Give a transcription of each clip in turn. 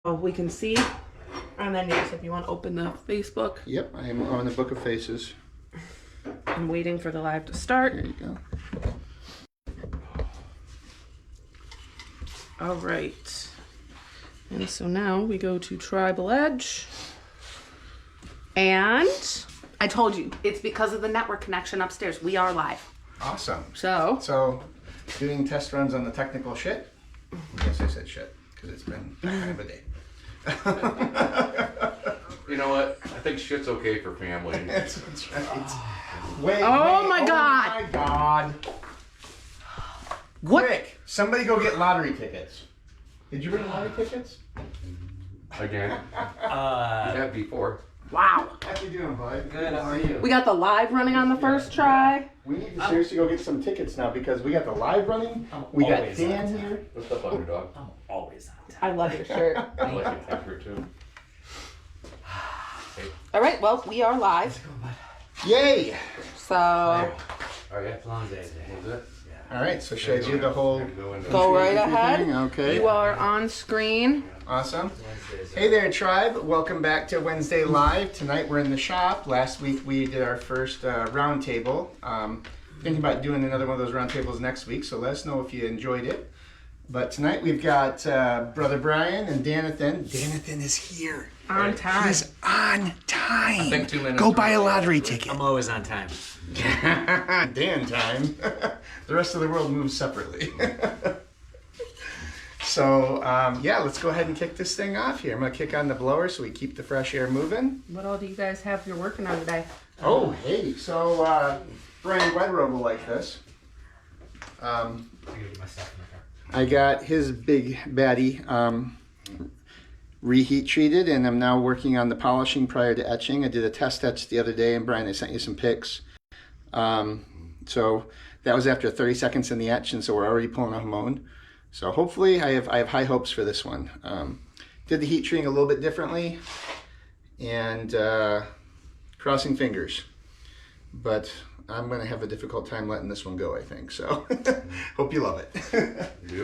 we can see. And then yes, if you want to open the Facebook. Yep, I am on the Book of Faces. I'm waiting for the live to start. There you go. All right. And so now we go to Tribal Edge. And I told you, it's because of the network connection upstairs. We are live. Awesome. So doing test runs on the technical shit. I guess I said shit because it's been kind of a day. You know what? I think shit's okay for family. That's right. Wait, Oh my God. Oh my God. What? Quick, somebody go get lottery tickets. Did you bring lottery tickets? Again? You have before. Wow. How you doing, bud? Good, how are you? We got the live running on the first try. We need to seriously go get some tickets now because we got the live running. We got always Dan on here. What's up, underdog? I'm always on time. I love your shirt. I like your t-shirt too. All right, well, we are live. Yay! So Oh yeah. As long as Was it? All right, so should I do the whole? go right ahead. Okay. You are on screen. Awesome. Hey there, tribe. Welcome back to Wednesday Live. Tonight we're in the shop. Last week we did our first round table. Thinking about doing another one of those round tables next week, so let us know if you enjoyed it. But tonight we've got Brother Brian and Danathan. Danathan is here. On time. He's on time. I think 2 minutes. Go buy a lottery ticket. I'm always on time. Dan time. The rest of the world moves separately. So, yeah, let's go ahead and kick this thing off here. I'm going to kick on the blower so we keep the fresh air moving. What all do you guys have you're working on today? Oh, hey. So, Brian Wedrow will like this. I got his big baddie reheat treated, and I'm now working on the polishing prior to etching. I did a test etch the other day, and Brian, I sent you some pics. So that was after 30 seconds in the etch, and so we're already pulling a Hamon. So hopefully I have high hopes for this one. Did the heat treating a little bit differently, and crossing fingers. But I'm going to have a difficult time letting this one go, I think. So hope you love it.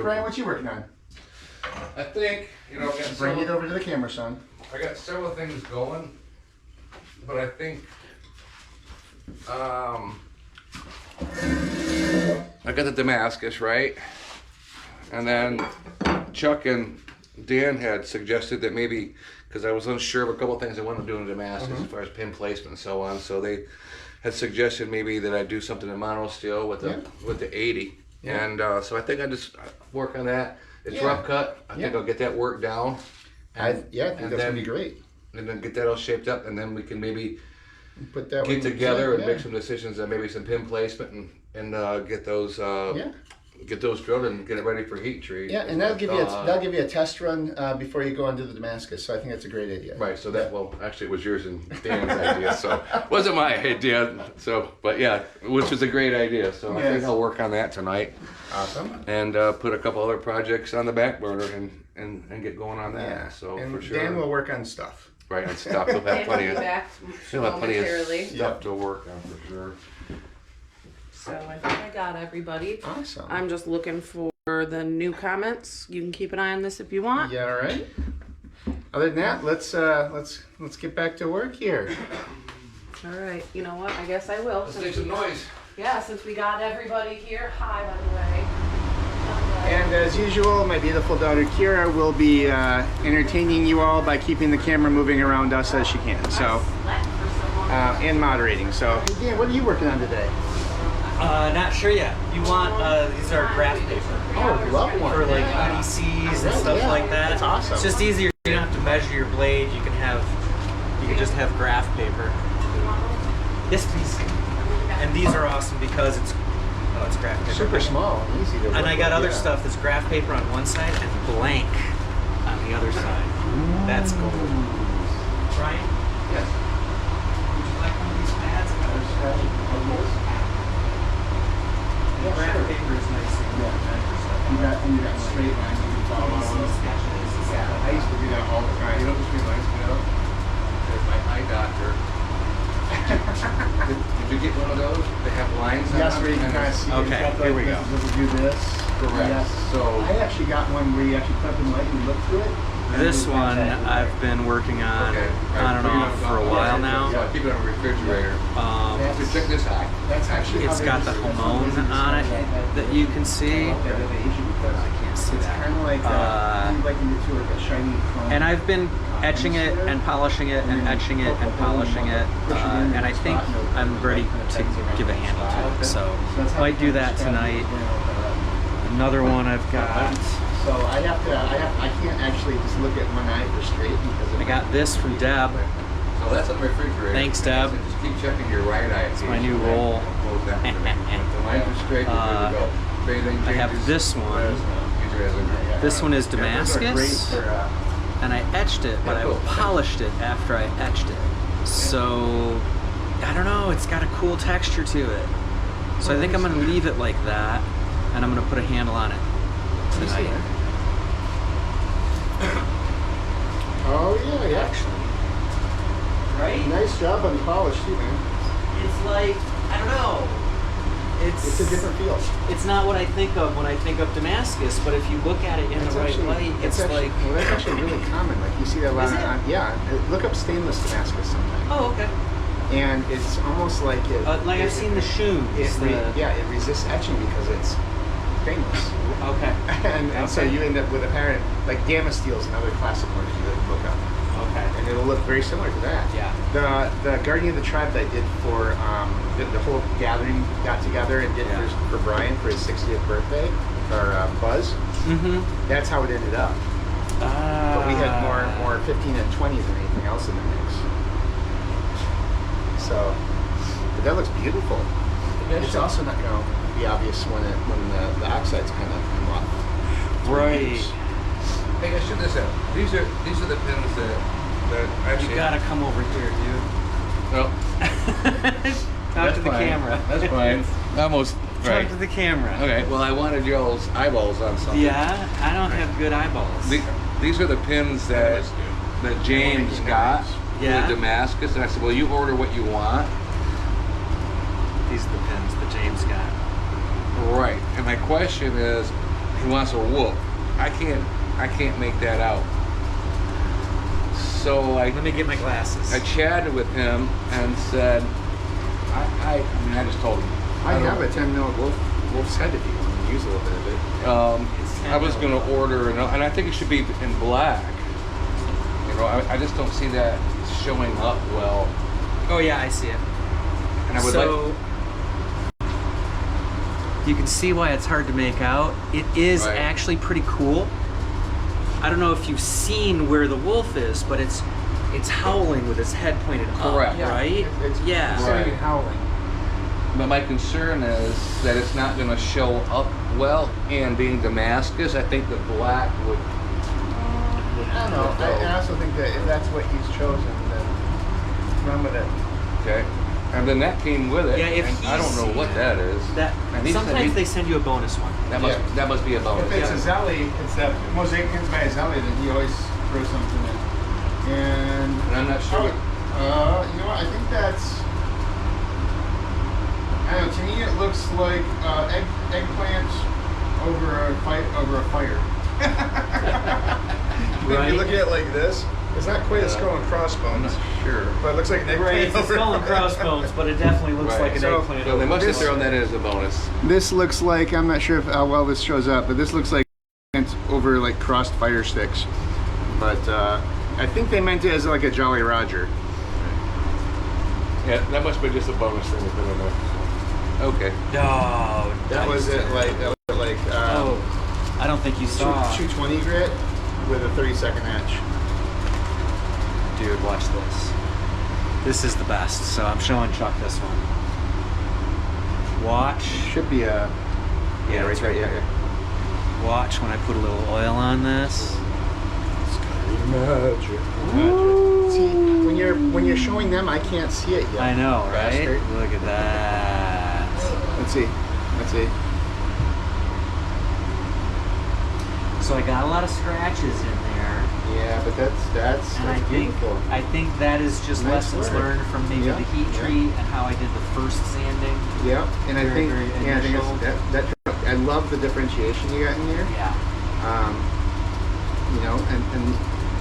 Brian, what you working on? I think, you know, Bring it over to the camera, son. I got several things going, but I think I got the Damascus, right? And then Chuck and Dan had suggested that maybe, because I was unsure of a couple of things I wanted to do in Damascus as far as pin placement and so on, so they had suggested maybe that I do something in mono steel with the 80. Yeah. And so I think I just work on that. It's rough cut. I think I'll get that work down. I think that's then- going to be great. And then get that all shaped up, and then we can maybe Put that get together and yeah. make some decisions on maybe some pin placement and get those drilled and get it ready for heat treat. Yeah, and that'll give you a test run before you go into the Damascus. So I think that's a great idea. Right. So that actually it was yours and Dan's idea, so it wasn't my idea. So, but yeah, which was a great idea. So I think I'll work on that tonight. Awesome. And put a couple other projects on the back burner and get going on that. Yeah. So and for sure. Dan will work on stuff. Right, and stuff. He'll have plenty of momentarily. stuff to work on for sure. So I think I got everybody. Awesome. I'm just looking for the new comments. You can keep an eye on this if you want. Yeah. All right. Other than that, let's get back to work here. All right. You know what? I guess I will. Let's make some noise. Yeah, since we got everybody here. Hi, by the way. And as usual, my beautiful daughter Kira will be entertaining you all by keeping the camera moving around us as she can. So, and moderating. So, hey Dan, what are you working on today? Not sure yet. You want, these are graph paper. Oh, love one. For like EDCs and stuff like that. That's awesome. It's just easier. You don't have to measure your blade. You can just have graph paper. Yes, please. And these are awesome because it's graph paper. Super small and easy to work And I got with, other yeah. stuff that's graph paper on one side and blank on the other side. That's gold. Brian? Yes. Would you like one of these pads? Yeah, Graph sure. paper is nice. So you can measure stuff. You got straight lines you can follow. Yeah, I used to do that all the time. You know what's really nice, you know? There's my eye doctor. Did you get one of those? They have lines on Yes, them? where you can kind of see. Okay, here we go. This will do this. Correct. Yes. So I actually got one where you actually put up in light and you look through it. This one I've been working on and off for a while now. Yeah, keep it on the refrigerator. So check this out. That's actually It's got the Hamon on it that you can see. I can't see It's that. kind of like like a shiny chrome. And I've been etching it and polishing it and etching it and polishing it, and I think I'm ready to give a handle to it. So might do that tonight. Another one I've got. So I can't actually just look at one eye for straight because I got this from Deb. So that's on the refrigerator. Thanks, Deb. So just keep checking your right eye. It's my new roll. The lines are straight, you're good to go. If anything I have changes, this one. use your as a- This one is those are great Damascus, for, and I etched it, but I polished it after I etched it. So I don't know. It's got a cool texture to it. So I think I'm gonna leave it like that, and I'm gonna put a handle on it tonight. oh yeah, Actually, right? Nice job on the polish too, man. It's like, I don't know. It's a different feel. It's not what I think of when I think of Damascus, but if you look at it in the right light, it's actually, like. well, that's actually really common. Like you see that a lot. Is it? Yeah, look up stainless Damascus sometime. Oh, okay. And it's almost like it. Like I've seen the shoes. Yeah, it resists etching because it's stainless. Okay. and so you end up with apparent like Gamma Steel is another classic one that you would look up. Okay. And it'll look very similar to that. Yeah. The Guardian of the Tribe that I did for the whole gathering got together and did for Brian for his 60th birthday, or Buzz. Mm-hmm. That's how it ended up. But we had more 15 and 20s than anything else in the mix. So, but that looks beautiful. It's also not going to be obvious when the oxides kind of come off. Right. Hey guys, check this out. These are the pins that actually. You gotta come over here, dude. No. Talk to the camera. That's fine. Almost. Talk to the camera. Okay. Well, I wanted y'all's eyeballs on something. Yeah, I don't have good eyeballs. These are the pins that James got Yeah. for Damascus, and I said, well, you order what you want. These are the pins that James got. Right. And my question is, he wants a wolf. I can't make that out. So Let me get my glasses. I chatted with him and said, I mean, I just told him. I have a 10 mil wolf's head if you want to use a little bit of it. I was going to order, and I think it should be in black. You know, I just don't see that showing up well. Oh yeah, I see it. And I would so you can see why it's hard to make out. It is Right. actually pretty cool. I don't know if you've seen where the wolf is, but it's howling with its head pointed Correct. up, right? It's Yeah. Right. howling. But my concern is that it's not going to show up well, and being Damascus, I think the black would. I don't know. I also think that if that's what he's chosen, then run with it. Okay. And then that came with it. Yeah, if and I don't know what that is. That And he said sometimes they send you a bonus one. that must be a bonus. If it's a Zelly, it's that mosaic pins by a Zelly, then he always throws something in. And And I'm not sure. you know what? I think that's. I don't know. To me, it looks like eggplant over a fire. When Right. you look at it like this, it's not quite a skull and I'm crossbones, not sure. but it looks like an eggplant. Right, it's a over skull and crossbones, but it definitely looks Right. like an So- eggplant. So they must have This- thrown that in as a bonus. This looks like, I'm not sure how well this shows up, but this looks like it's over like crossed fire sticks. But I think they meant it as like a Jolly Roger. Yeah, that must be just a bonus thing to put in there. Okay. No, That was it, like Oh, I don't think you saw. 220 grit with a 30-second etch. Dude, watch this. This is the best. So I'm showing Chuck this one. Watch. Should be a It's right yeah. here. Watch when I put a little oil on this. Magic. See, when you're showing them, I can't see it yet. I know, right? Bastard. Look at that. Let's see. So I got a lot of scratches in there, Yeah, but that's and beautiful. I think that is just Nice lessons work. learned from maybe Yeah, the heat yeah. treat and how I did the first sanding. Yeah, and I Very, think very I think initial. it's, I love the differentiation you got in here. Yeah. You know, and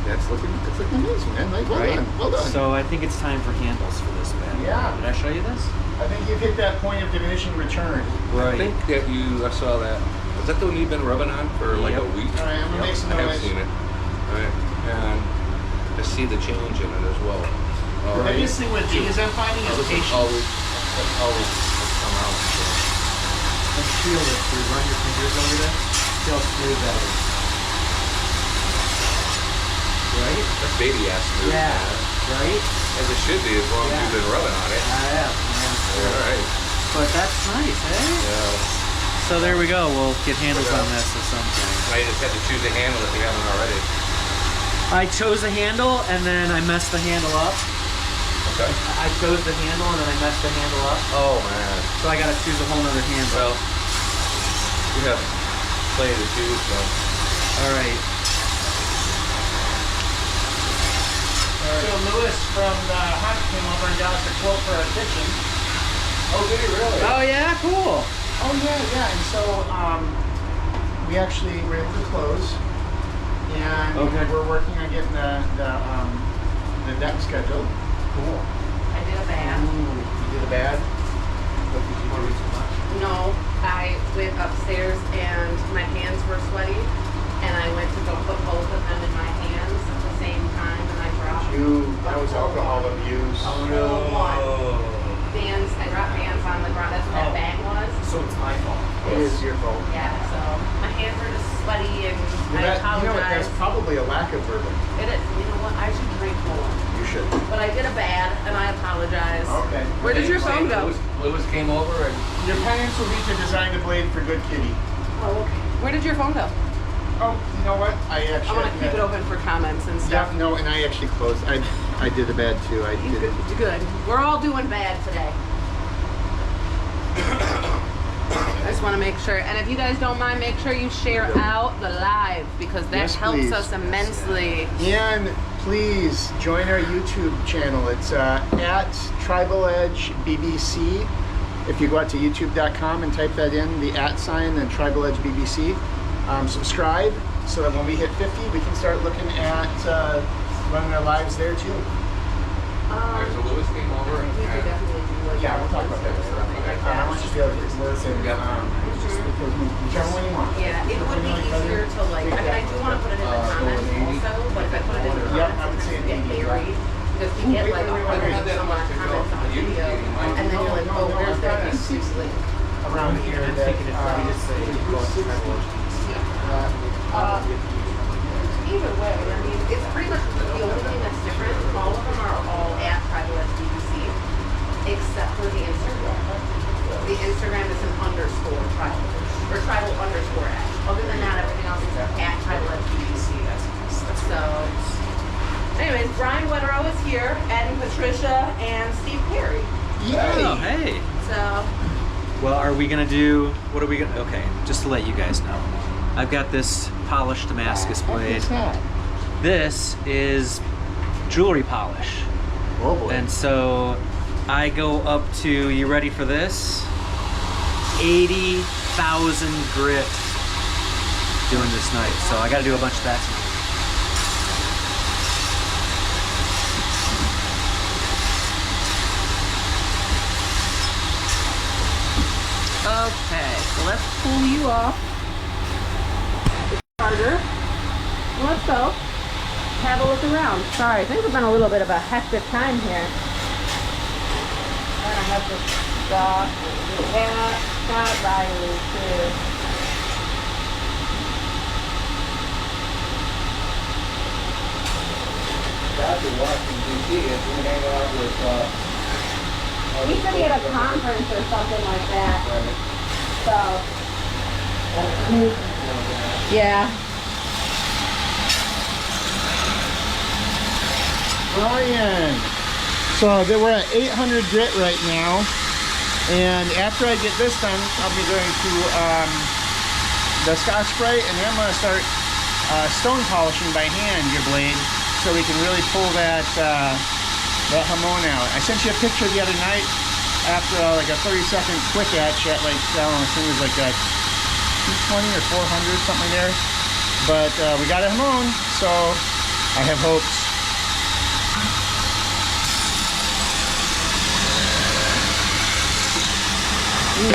It's looking amazing, man. Like, well Right? done. Well done. So I think it's time for handles for this bad boy. Yeah. Did I show you this? I think you've hit that point of diminishing return. I think that I saw that. Is that the one you've been rubbing on for like Yep. a week? All right, I'm gonna make some I have noise. seen it. All right. And I see the change in it as well. All The right. biggest thing with these I'm finding is This patience. always come out. And feel it. You run your fingers over this. See how smooth that is. Right? That's baby ass smooth. Yeah. man. Right? As it should be, as long as Yeah. you've been rubbing on it. I am. All right. But that's nice, eh? Yeah. So there we go. We'll get handles on this at some point. I just had to choose a handle if you haven't already. I chose a handle and then I messed the handle up. Okay. I chose the handle and then I messed the handle up. Oh man. So I gotta choose a whole nother handle. Well, we have play to choose, so. Alright. So Lewis from the Hunt came over and got us a quote for our kitchen. Oh, did he really? Oh yeah, cool. Oh yeah. And so we actually were able to close, and Okay. we're working on getting the deck scheduled. Cool. I did a bad. You did a bad. What did you do too much? No, I went upstairs and my hands were sweaty, and I went to go put both of them in my hands at the same time, and I dropped. That was alcohol abuse. Vans, I dropped Vans on the ground. That's what that bag was. So it's my fault. It is your fault. Yeah, so my hands were just sweaty, and Well, I you know what? apologize. That's probably a lack of bourbon. It is. You know what? I should drink more. You should. But I did a bad, and I apologize. Okay. Where did your phone go? Lewis came over and Your parents will need to design the blade for good kitty. Oh, okay. Where did your phone go? Oh, you know what? I I actually. want to keep it open for comments and stuff. Yeah, no, and I actually closed. I did a bad too. I did it. Good. We're all doing bad today. I just want to make sure. And if you guys don't mind, make sure you share out the live because that Yes, helps please. us immensely. And please join our YouTube channel. It's at Tribal Edge BBC. If you go out to youtube.com and type that in, the @ sign, then Tribal Edge BBC. Subscribe so that when we hit 50, we can start looking at running our lives there too. so Lewis came over and We could definitely do like Yeah, we'll talk about that. I want you to be able to get work and just because whichever one you want. Yeah, it would be easier to like. I mean, I do want to put it in the comments also, but if I put it in the Yep, comments, I would it's say just get an 80, buried because we get like 100 some odd comments on the video, and then you're like, oh, where's that YouTube link? Around here that Either way, I mean, it's pretty much the only thing that's different. All of them are all at Tribal Edge BBC, except for the Instagram. The Instagram is an underscore tribal, or tribal underscore edge. Other than that, everything else is at Tribal Edge BBC. So, anyways, Brian Wetterow is here, adding Patricia and Steve Perry. Oh, hey. So, Well, are we gonna do? What are we gonna? Okay, just to let you guys know, I've got this polished Damascus blade. What's that? This is jewelry polish, Oh boy. and so I go up to. You ready for this? 80,000 grit doing this night. So I got to do a bunch of that tonight. okay, so let's pull you off the charger. Let's go. Have a look around. Sorry, things have been a little bit of a hectic time here. And I have to stop and do that. Scott Riley too. That's in Washington, D.C. and we hang out with, He said he had a conference or something like that. So. Yeah. Brian. So we're at 800 grit right now, and after I get this done, I'll be going to the Scotch-Brite, and then I'm going to start stone polishing by hand your blade, so we can really pull that that hamon out. I sent you a picture the other night after like a 30-second quick etch at like, I don't know, I think it was like a 220 or 400, something there. But we got a hamon, so I have hopes.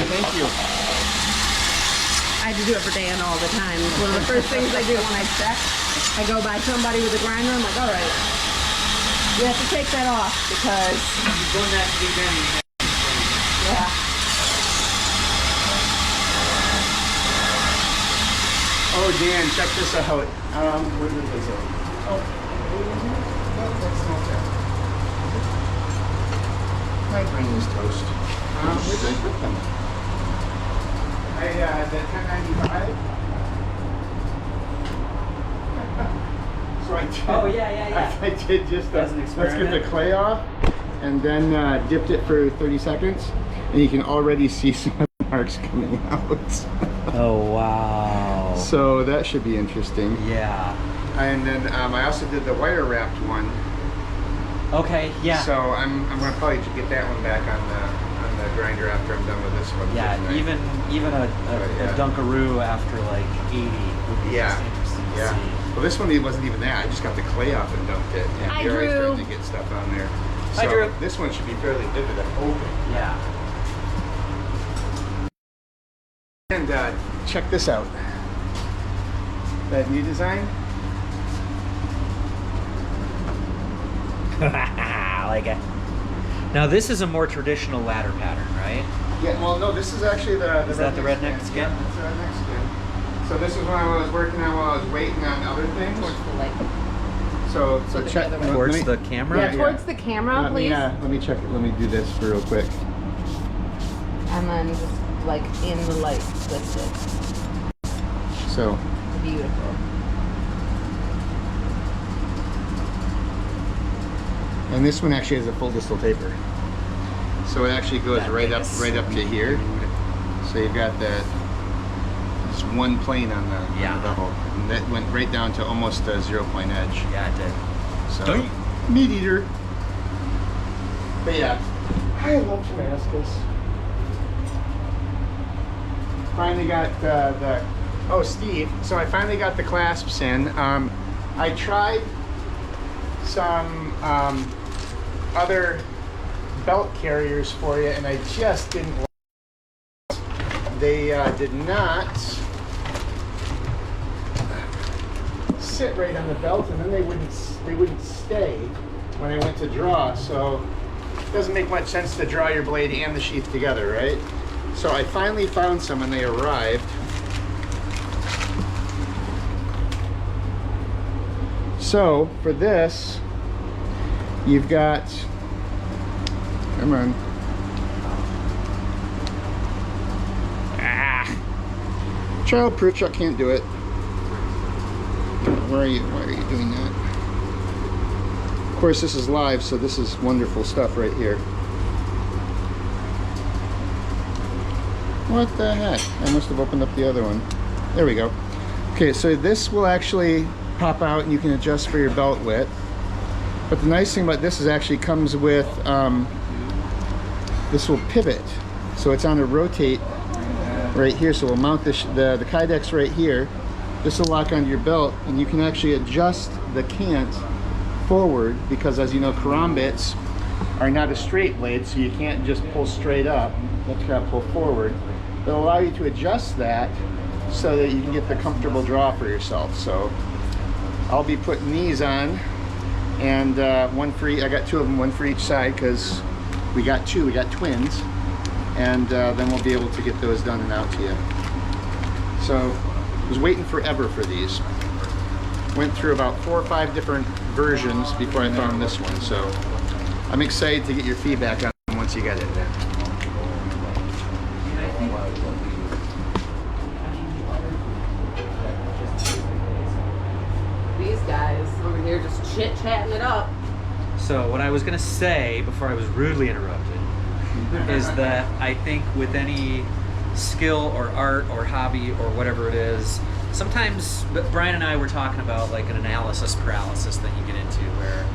Thank you. I had to do it for Dan all the time. It's one of the first things I do when I check. I go by somebody with a grinder. I'm like, all right, you have to take that off because. Yeah. Oh, Dan, check this out. Where did this go? Oh, no, that's not that. My brain is toast. Where did I put them? The 1095. So I did. Oh, yeah. I did just As an let's get the experiment. clay off, and then dipped it for 30 seconds, and you can already see some of the marks coming out. Oh, wow. So that should be interesting. Yeah. And then I also did the wire wrapped one. Okay, yeah. So I'm gonna probably get that one back on the grinder after I'm done with this one. Yeah, tonight. even a yeah. Dunkaroo after like 80 would be Yeah. just interesting to Yeah. see. Well, this one wasn't even that. I just got the clay off and dumped it. And Hi, here I Drew. started to get stuff on there. So Hi, Drew. this one should be fairly vivid and open. Yeah. And check this out. That new design. I like it. Now this is a more traditional ladder pattern, right? Yeah. Well, no, this is actually the Is that the redneck skin? Yeah, that's the redneck skin. So this is what I was working on while I was waiting on other things. Towards the light. So the check. other way. Towards let the me- camera? Yeah, towards the camera, Let me, please. let me check it. Let me do this real quick. And then just like in the light, twist it. So Beautiful. and this one actually has a full distal taper. So it actually goes That right thing up is to here. So you've got that just one plane on the Yeah. bevel. And that went right down to almost a 0-point edge. Yeah, it did. So Don't you- meat eater. But yeah, I love Damascus. Finally got oh Steve, so I finally got the clasps in. I tried some other belt carriers for you, and I just didn't like it. They did not sit right on the belt, and then they wouldn't stay when I went to draw. So it doesn't make much sense to draw your blade and the sheath together, right? So I finally found some, and they arrived. So for this, you've got, come on. Child-proof, Chuck can't do it. Why are you doing that? Of course, this is live, so this is wonderful stuff right here. What the heck? I must have opened up the other one. There we go. Okay, so this will actually pop out and you can adjust for your belt width. But the nice thing about this is actually comes with, this will pivot. So it's on a rotate right here. So we'll mount the Kydex right here. This will lock onto your belt, and you can actually adjust the cant forward, because as you know, karambits are not a straight blade, so you can't just pull straight up. You have to kind of pull forward. It'll allow you to adjust that so that you can get the comfortable draw for yourself. So I'll be putting these on, and one for each. I got two of them, one for each side, because we got twins, and then we'll be able to get those done and out to you. So I was waiting forever for these. Went through about 4 or 5 different versions before I found this one. So I'm excited to get your feedback on them once you get it. These guys over here just chit-chatting it up. So what I was gonna say before I was rudely interrupted is that I think with any skill or art or hobby or whatever it is, sometimes Brian and I were talking about like an analysis paralysis that you get into where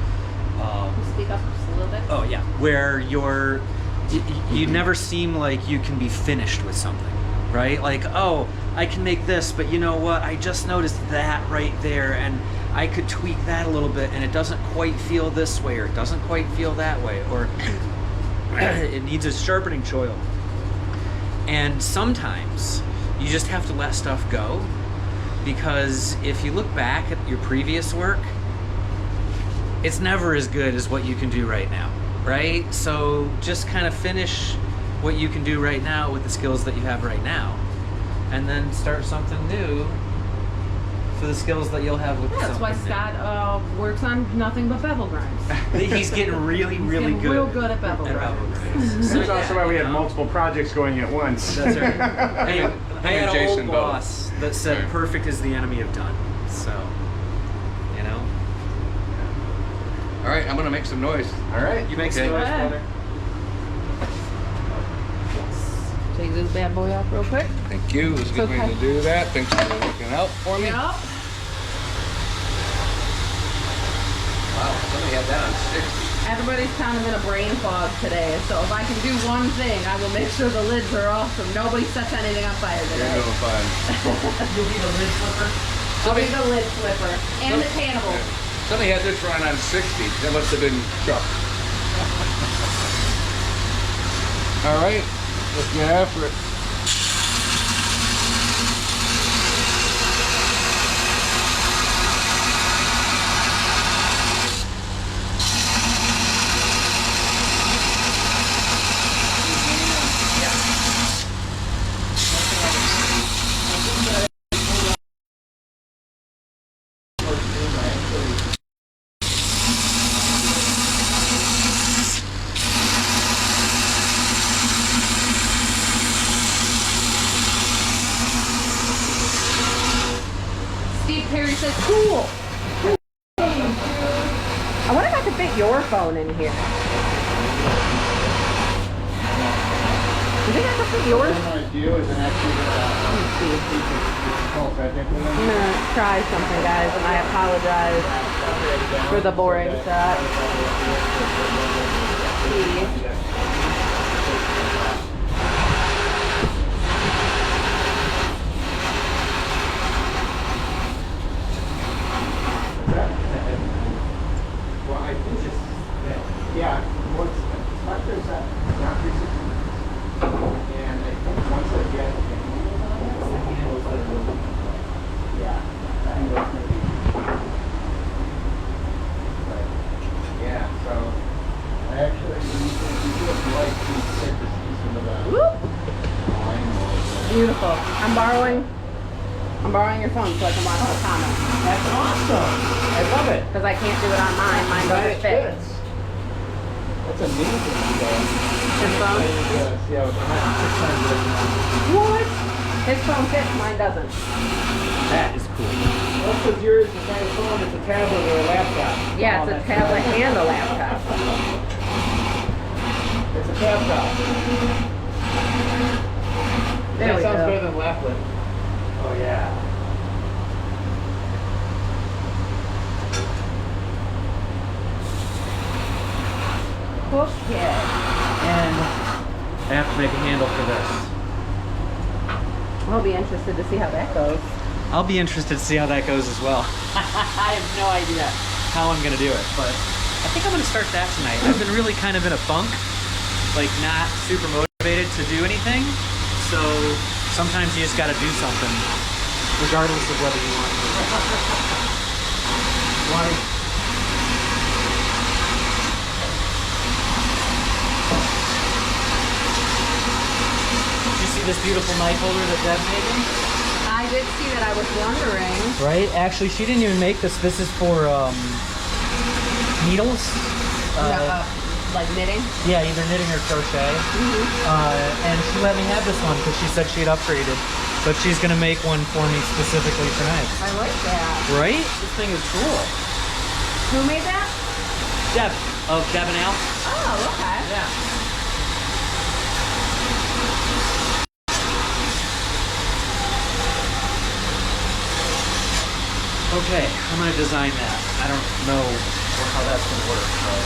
Speak up just a little bit. oh yeah, where you never seem like you can be finished with something, right? Like, oh, I can make this, but you know what? I just noticed that right there, and I could tweak that a little bit and it doesn't quite feel this way, or it doesn't quite feel that way, or it needs a sharpening choil. And sometimes you just have to let stuff go, because if you look back at your previous work, it's never as good as what you can do right now, right? So just kind of finish what you can do right now with the skills that you have right now, and then start something new for the skills that you'll have with Yeah, that's why something new. Scott works on nothing but bevel grinds. He's getting really, really getting good. real good at bevel grinds. grinds. That's also why we have multiple projects going at once. That's right. Anyway, I had an Jason old both. boss that said Right. perfect is the enemy of done. So, you know. All right, I'm gonna make some noise. All right. You make some Okay. noise, Go ahead. brother. Take this bad boy off real quick. Thank you. Let's get Okay. ready to do that. Thanks for looking out for me. Yep. Wow, somebody had that on 60. Everybody's kind of in a brain fog today, so if I can do one thing, I will make sure the lids are off so nobody sets anything on fire You're today. doing fine. You'll be the lid flipper. I'll be the lid flipper and the cannibal. Somebody had this run on 60. That must have been Chuck. All right, let's get after it. Steve Perry says, cool. I wonder if I could fit your phone in here. Do you think I could fit yours? What I do is an actually I'm gonna try something, guys, and I apologize for the boring shot. Well, I think it's, yeah, once, Spectre's at not 360 and I think once I get the handles that are, yeah, I think that's gonna be, right. Yeah, so, I actually, we do have light to take this piece into the Whoop. line mode. Beautiful. I'm borrowing your phone so I can watch the comments. That's awesome! I love it! Because I can't do it on mine. Mine doesn't fit. That's amazing. His phone? Yeah, What? His phone fits, mine doesn't. That is cool. Well, because yours is not a phone, it's a tablet or a laptop. Yeah, it's a tablet and a laptop. It's a laptop. There we sounds go. better than laptop. Oh, yeah. Okay. And I have to make a handle for this. I'll be interested to see how that goes. I'll be interested to see how that goes as well. I have no idea how I'm gonna do it, but I think I'm gonna start that tonight. I've been really kind of in a funk, like not super motivated to do anything. So sometimes you just gotta do something, regardless of whether you want to. Did you see this beautiful knife holder that Deb made me? I did see that. I was wondering. Right? Actually, she didn't even make this. This is for needles. Like knitting? Yeah, either knitting or crochet. And she let me have this one because she said she'd upgraded. But she's gonna make one for me specifically for knives. I like that. Right? This thing is cool. Who made that? Deb of Deb and Al. Oh, okay. Yeah. Okay, I'm gonna design that. I don't know how that's gonna work, but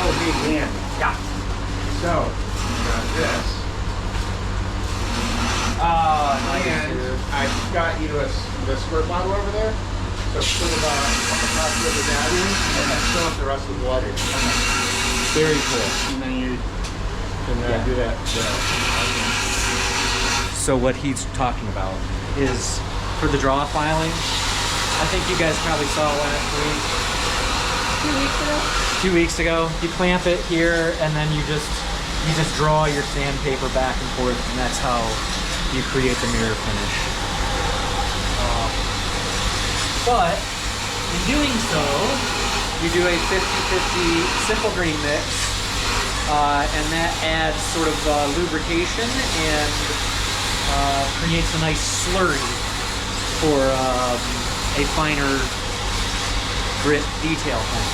Oh, big hand. yeah. So, got this. And I got you the squirt bottle over there. So put about a couple drops of that in and then fill up the rest with water. Very cool. And then you can do that. So what he's talking about is for the draw filing. I think you guys probably saw last week. 2 weeks ago? 2 weeks ago. You clamp it here and then you just draw your sandpaper back and forth, and that's how you create the mirror finish. But in doing so, you do a 50-50 simple green mix, and that adds sort of lubrication and creates a nice slurry for a finer grit detail thing.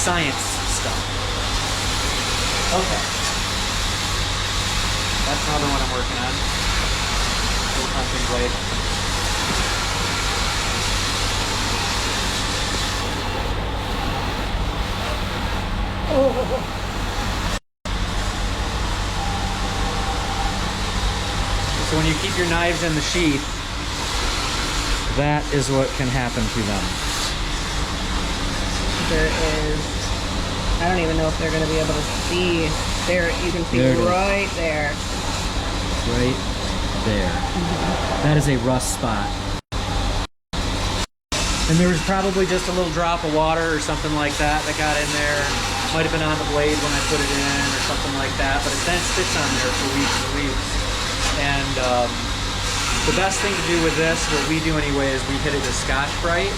Science stuff. Okay. That's another one I'm working on. Little hunting blade. So when you keep your knives in the sheath, that is what can happen to them. There is, I don't even know if they're going to be able to see. There, you can see There it is. right there. Right there. That is a rust spot. And there was probably just a little drop of water or something like that that got in there. Might have been on the blade when I put it in or something like that, but it then sits on there for weeks and weeks. And the best thing to do with this, what we do anyway, is we hit it with Scotch-Brite.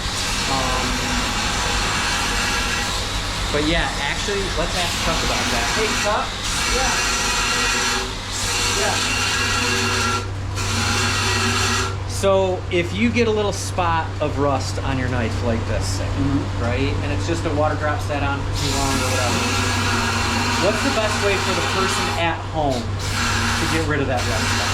But yeah, actually, let's ask Chuck about that. Hey, Chuck? Yeah. So if you get a little spot of rust on your knife like this, say, right? And it's just a water drop sat on for too long or whatever. What's the best way for the person at home to get rid of that rust spot?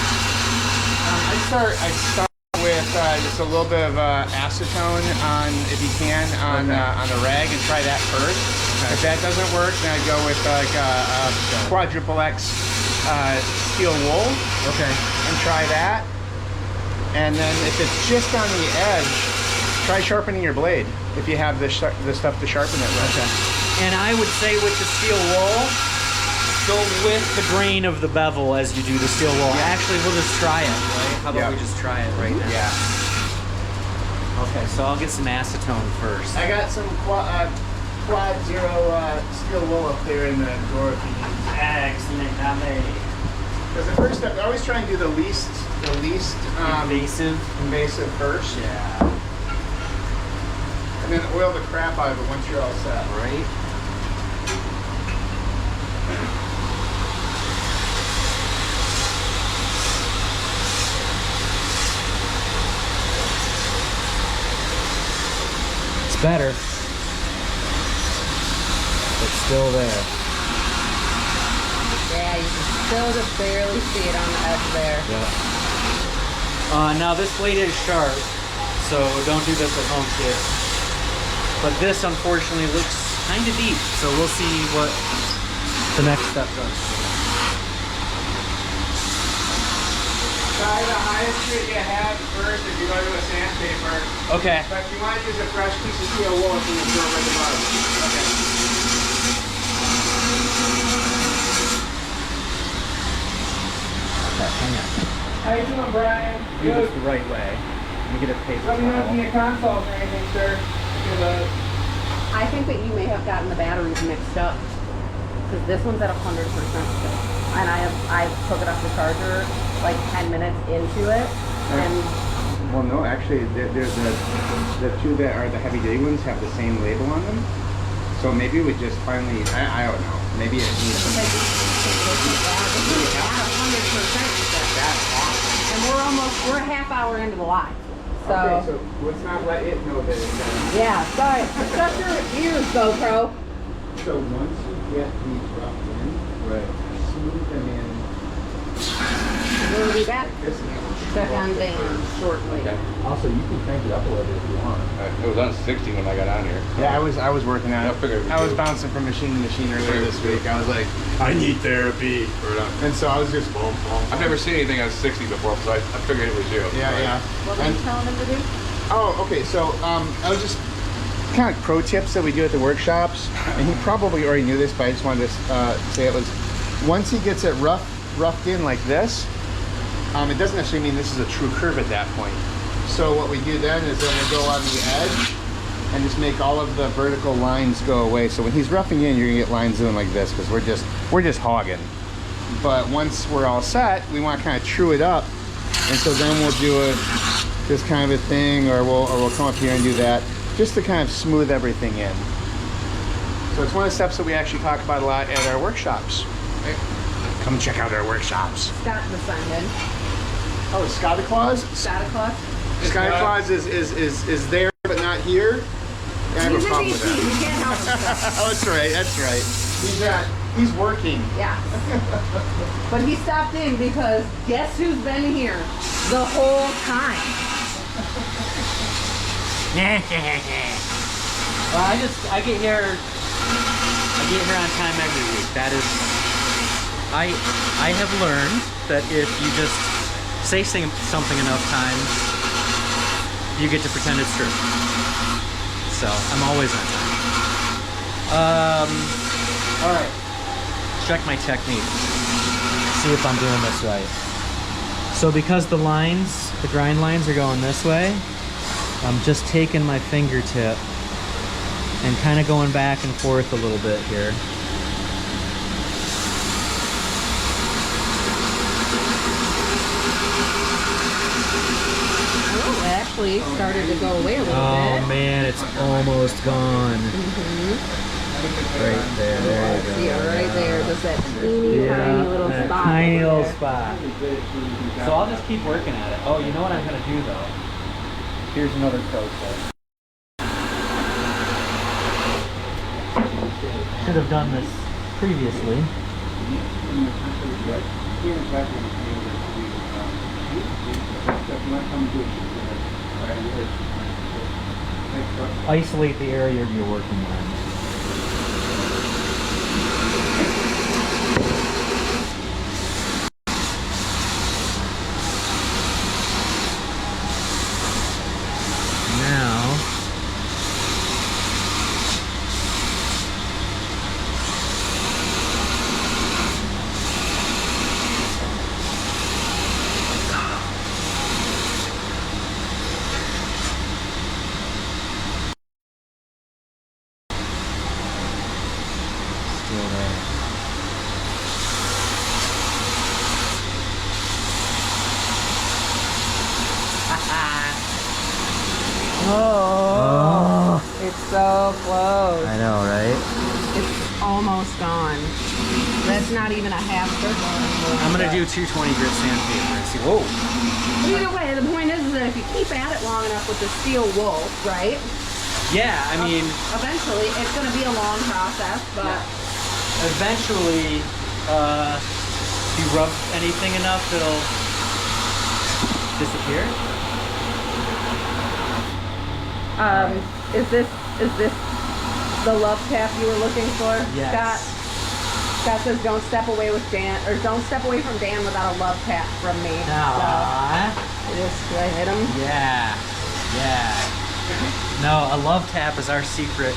I start with just a little bit of acetone on, if you can, on the rag, and try that first. Okay. If that doesn't work, then I go with like a quadruple X steel wool. Okay. And try that. And then if it's just on the edge, try sharpening your blade if you have the stuff to sharpen it with. Okay. And I would say with the steel wool, go with the grain of the bevel as you do the steel wool. Yeah. Actually, we'll just try it, right? How about we just try it right now? Yeah. Okay, so I'll get some acetone first. I got some Quad Zero steel wool up there in the drawer if you need. Excellent, Because the first step, I always try and do the least invasive first. Yeah. And then oil the crap out of it once you're all set. Right. It's better. It's still there. Yeah, you can still just barely see it on the edge there. Yeah. Now this blade is sharp, so don't do this at home, kids. But this unfortunately looks kind of deep, so we'll see what the next step does. Try the highest grit you have first if you go to a sandpaper. Okay. But if you want to use a fresh piece of steel wool, you can throw it at the bottom. Okay. Hang on. How you doing, Brian? Do this the right way. Let me get a paper Let me know if towel. you need consoles or anything, sir. I think that you may have gotten the batteries mixed up. Because this one's at 100% still. And I took it off the charger like 10 minutes into it. And Well, no, actually, there's the two that are the heavy duty ones have the same label on them. So maybe we just finally, I don't know. Maybe it needs some. this is at 100% still. That's awesome. And we're a half hour into the live. So, Okay, so let's not let it know that it's done. yeah, sorry. Shut your ears, GoPro. So once you get these roughed in, smooth them in. We'll be back. This check on Dan shortly. Also, you can crank it up a little bit if you want. It was on 60 when I got on here. Yeah, I was working on I it. figured we I was do. bouncing from machine to machine earlier this week. I was like, I need therapy. And so I was just boom, boom. I've never seen anything on 60 before, so I figured it was you. Yeah, yeah. What were you telling him to do? Oh, okay. So I was just kind of pro tips that we do at the workshops, and he probably already knew this, but I just wanted to say it was once he gets it roughed in like this, it doesn't necessarily mean this is a true curve at that point. So what we do then is then we'll go on the edge and just make all of the vertical lines go away. So when he's roughing in, you're gonna get lines in like this because we're just hogging. But once we're all set, we want to kind of true it up, and so then we'll do this kind of a thing, or we'll come up here and do that, just to kind of smooth everything in. So it's one of the steps that we actually talk about a lot at our workshops. Come check out our workshops. Scott just signed in. Oh, Scotta Claus? Santa Claus. Scotta Claus is there but not here. I have He's a a problem with DC. that. He can't help himself. Oh, that's right, that's right. He's working. Yeah. But he stopped in because guess who's been here the whole time? Well, I get here on time every week. That is, I have learned that if you just say something enough times, you get to pretend it's true. So I'm always on time. All right. Check my technique. See if I'm doing this right. So because the grind lines are going this way, I'm just taking my fingertip and kind of going back and forth a little bit here. Oh, it actually started to go away a little Oh bit. man, it's almost gone. Right there, there you go. See it right there, just that teeny tiny little that spot. tiny over little there. spot. So I'll just keep working at it. Oh, you know what I'm gonna do though? Here's another pro tip. Should have done this previously. Isolate the area you're working on. Now, still there. Oh, it's so close. I know, right? It's almost gone. That's not even a half circle anymore. I'm gonna do 220 grit sandpaper and see. Whoa! Either way, the point is that if you keep at it long enough with the steel wool, right? Yeah, I mean, Eventually, it's going to be a long process, but eventually, if you rub anything enough, it'll disappear. is this the love tap you were looking for, Yes. Scott? Scott says, "Don't step away with Dan, or don't step away from Dan without a love tap from me." Aww. So, just I hit him. Yeah. Yeah. No, a love tap is our secret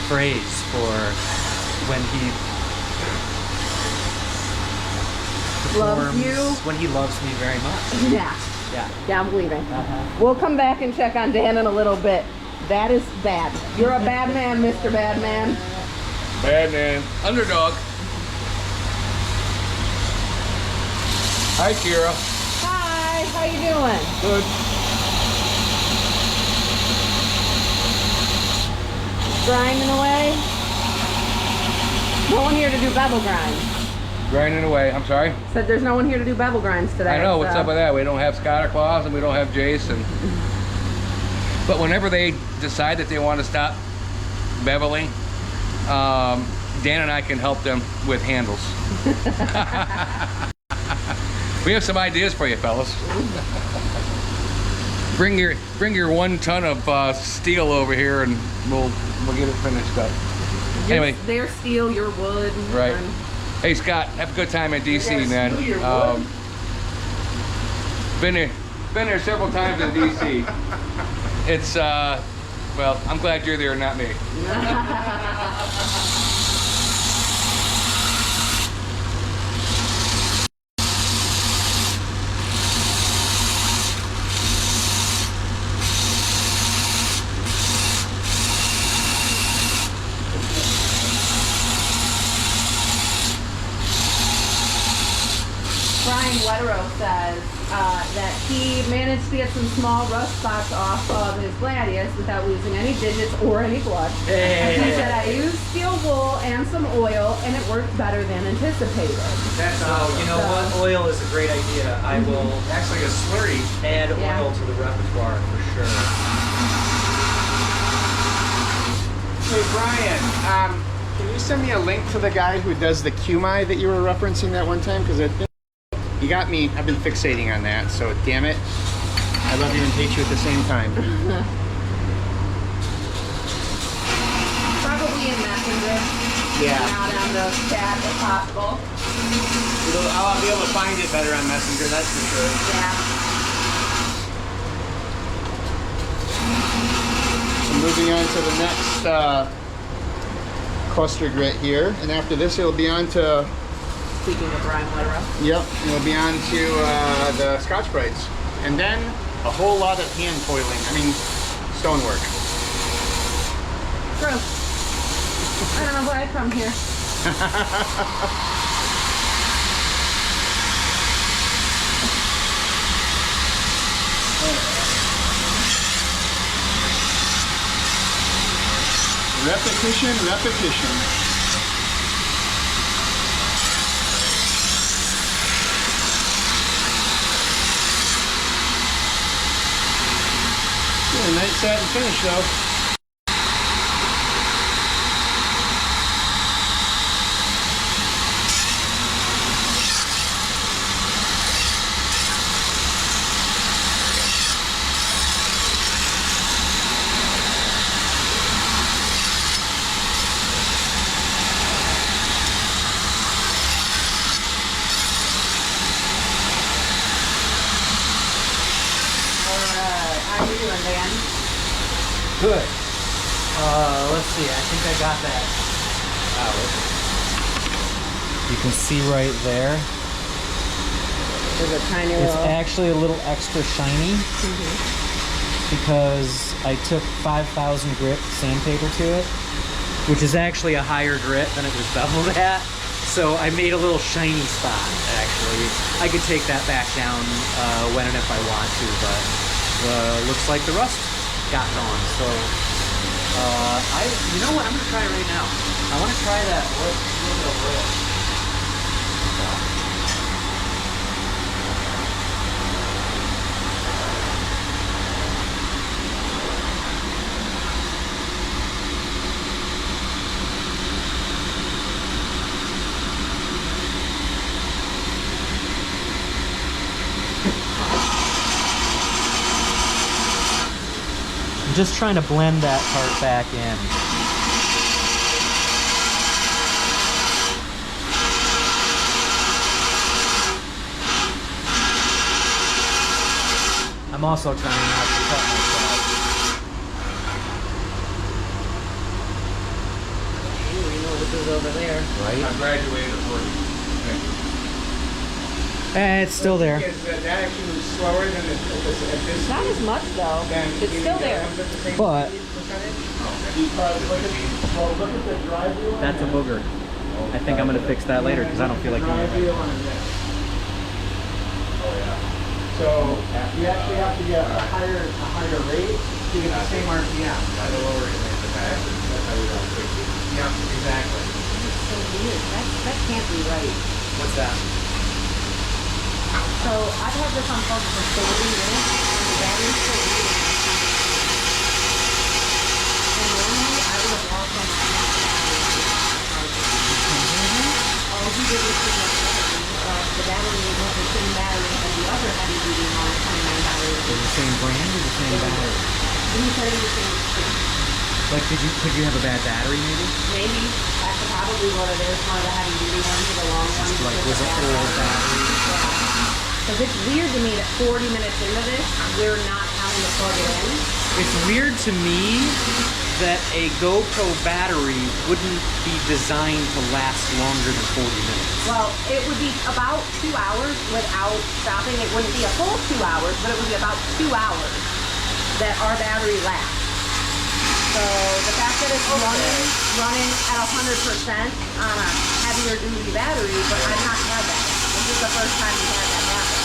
phrase for when he Loves performs, you? when he loves me very much. Yeah. Yeah. Yeah, I'm leaving. We'll come back and check on Dan in a little bit. That is bad. You're a bad man, Mr. Bad Man. Bad man. Underdog. Hi, Kira. Hi, how you doing? Good. Grinding away? No one here to do bevel grinds. Grinding away. I'm sorry. Said there's no one here to do bevel grinds today. I know. What's so- up with that? We don't have Scotta Claus and we don't have Jason. But whenever they decide that they want to stop beveling, Dan and I can help them with handles. We have some ideas for you, fellas. Bring your 1 ton of steel over here, and we'll get it finished up. Anyway, Their steel, your wood. right. and- Hey Scott, have a good time in DC, man. Been there several times in DC. It's well, I'm glad you're there, not me. Brian Wetterow says that he managed to get some small rust spots off of his Gladius without losing any digits or any blood. He said, I used steel wool and some oil, and it worked better than anticipated. That's you know what? Oil is a great idea. I will Actually, a slurry. add Yeah. oil to the repertoire for sure. Hey Brian, can you send me a link to the guy who does the QMI that you were referencing that one time? Because you got me. I've been fixating on that. So damn it, I love you and hate you at the same time. Probably in Messenger. Yeah. Not on the chat if possible. I'll be able to find it better on Messenger. That's for sure. Yeah. So moving on to the next cluster grit here, and after this it'll be on to, Speaking of Brian Wetterow. yep, it'll be on to the Scotch-Brites, and then a whole lot of hand foiling. I mean, stonework. Gross. I don't know why I come here. Repetition, repetition. Yeah, nice satin finish though. How you doing, Dan? Good. Let's see. I think I got that out. You can see right there. There's a tiny It's little... actually a little extra shiny because I took 5,000 grit sandpaper to it, which is actually a higher grit than it was beveled at. So I made a little shiny spot, actually. I could take that back down when and if I want to, but looks like the rust got gone. So you know what? I'm gonna try it right now. I want to try that little bit of oil. I'm just trying to blend that part back in. I'm also trying not to cut myself. We know this is over there. I graduated for It's still there. That actually was slower than at this. Not as much, though. It's still there. But Well, look at the drive wheel. that's a booger. I think I'm gonna fix that later because I don't feel like doing Drive it. wheel on this. So you actually have to get a higher rate to get the same RPM. By the lower end of the bag. That's how you don't fix it. Yeah, exactly. It's so weird. That can't be right. What's that? So I've had this on phone for 40 minutes, and the battery's still reading. And normally I would have lost on all he did was put the battery was the same battery hitting the same speed. Like, could you have a bad battery maybe? Maybe that's probably what it is. One of the heavy duty ones or the long ones. Like, with was the it bad old battery? Because it's weird to me that 40 minutes into this, we're not having to plug it in. It's weird to me that a GoPro battery wouldn't be designed to last longer than 40 minutes. Well, it would be about 2 hours without stopping. It wouldn't be a full 2 hours, but it would be about 2 hours that our battery lasts. So the fact that it's running at 100% on a heavier duty battery, but I've not had that. This is the first time we've had that happen.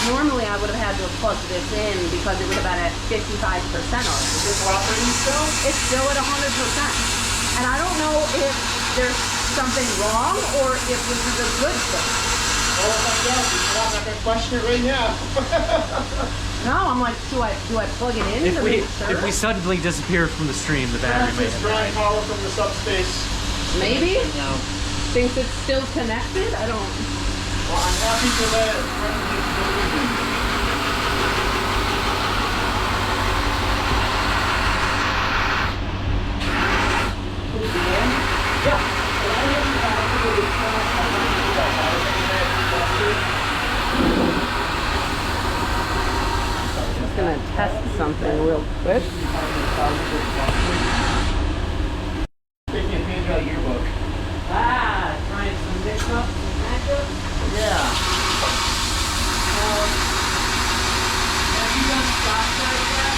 Normally I would have had to have plugged this in because it would have been at 55% already. Is this operating still? It's still at 100%. And I don't know if there's something wrong or if this is a good thing. Oh my God, I'm not gonna question it right now. No, I'm like, do I plug it in to make sure? If we suddenly disappeared from the stream, the battery may Just have drawing died. power from the subspace. Maybe? No. Thinks it's still connected? I don't. Well, I'm happy to let it run into the Just gonna test something real quick. Taking a page out of your book. Ah, trying some mix-ups and matchups. Yeah. Have you done stop size yet?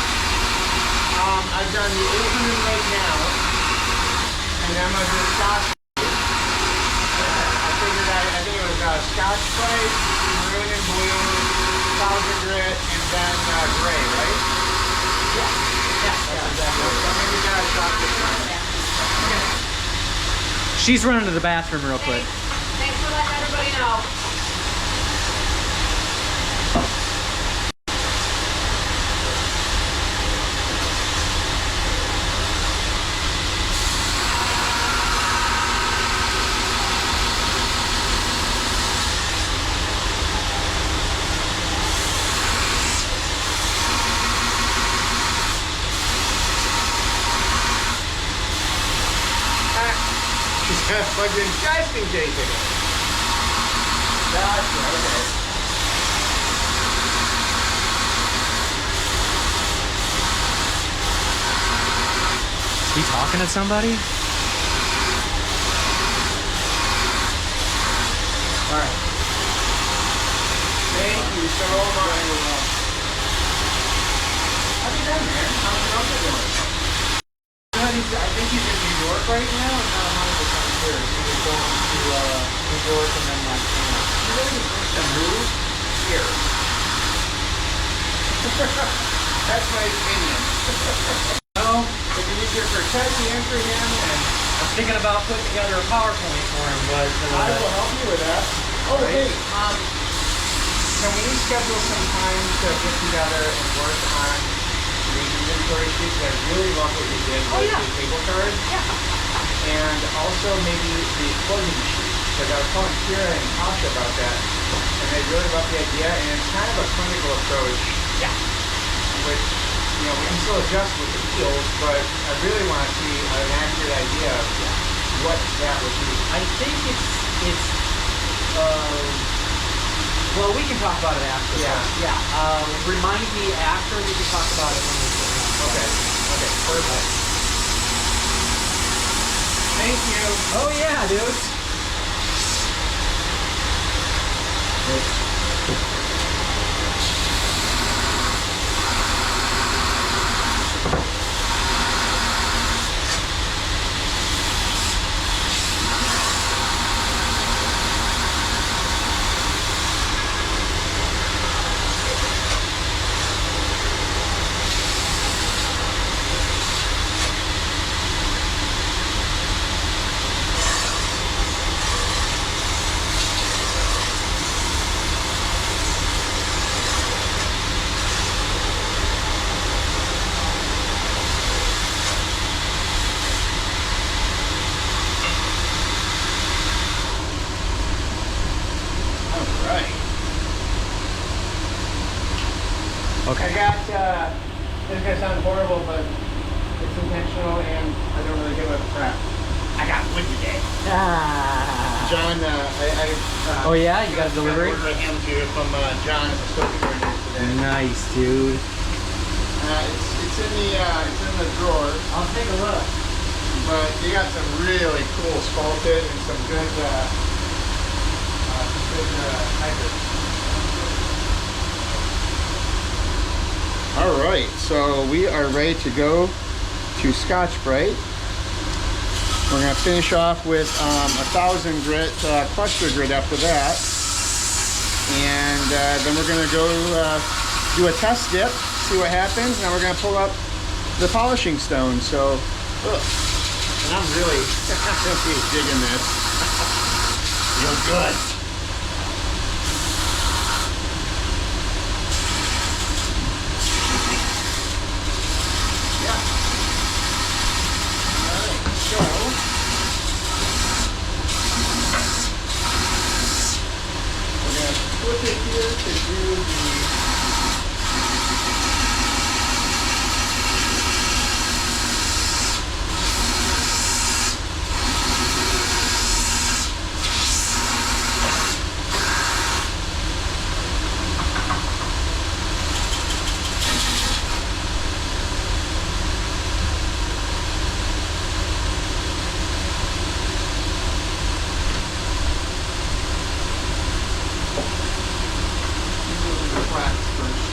I've done the 800 right now, and I'm gonna do Scotch. I think it was Scotch Brite, maroon and blue, Thousand Grit, and then gray, right? Yeah. That's exactly right. So I'm gonna do that shot this time. She's running to the bathroom real quick. Thanks for letting everybody know. She's got plugged in just in case it is. That's okay. Is he talking to somebody? Alright. Thank you so much. How have you been, man? How's your uncle doing? I think he's in New York right now. I'm not 100% sure. He was going to New York and then Montana. He really wants to move here. That's my opinion. No, it'd be easier for Tessie and for him, and I'm thinking about putting together a PowerPoint for him, but I will help you with that. Oh, hey, can we schedule some time to get together and work on the inventory sheets? I really love what you did with the table cards. Yeah. And also maybe the plugging sheet, because I was telling Kira and Tasha about that, and they really love the idea, and it's kind of a clinical approach. Yeah. Which, you know, we can still adjust with the wheels, but I really want to see an accurate idea of what that would be. I think it's well, we can talk about it after. Yeah. Remind me after, we can talk about it when we sit down. Okay. Okay, perfect. Thank you. Oh yeah, dude. I got, this is going to sound horrible, but it's intentional, and I don't really give a crap. I got wood today. John, Oh yeah, you got a got delivery? an order of ham to you from John at the Stoker today. Nice, dude. It's in the drawer, I'll take a look. but you got some really cool sculpted and some good hybrids. All right, so we are ready to go to Scotch-Brite. We're gonna finish off with 1,000 grit cluster grit after that, and then we're gonna go do a test dip, see what happens. Now we're gonna pull up the polishing stone. So, and I'm really digging this. Feels good. Flip it here to do the cracks first.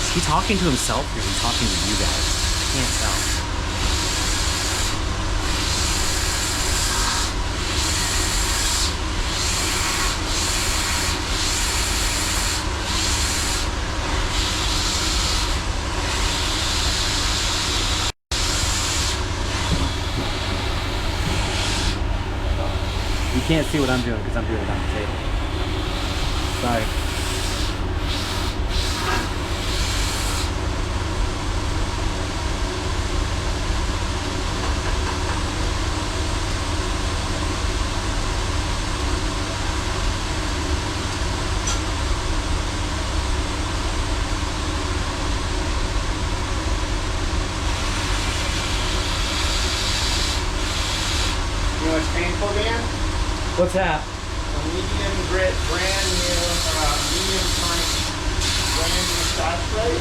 Is he talking to himself or is he talking to you guys? I can't tell. You can't see what I'm doing because I'm doing it on the table. Sorry. You know what's painful, Dan? What's that? A medium grit, brand new, medium pint, brand new Scotch-Brite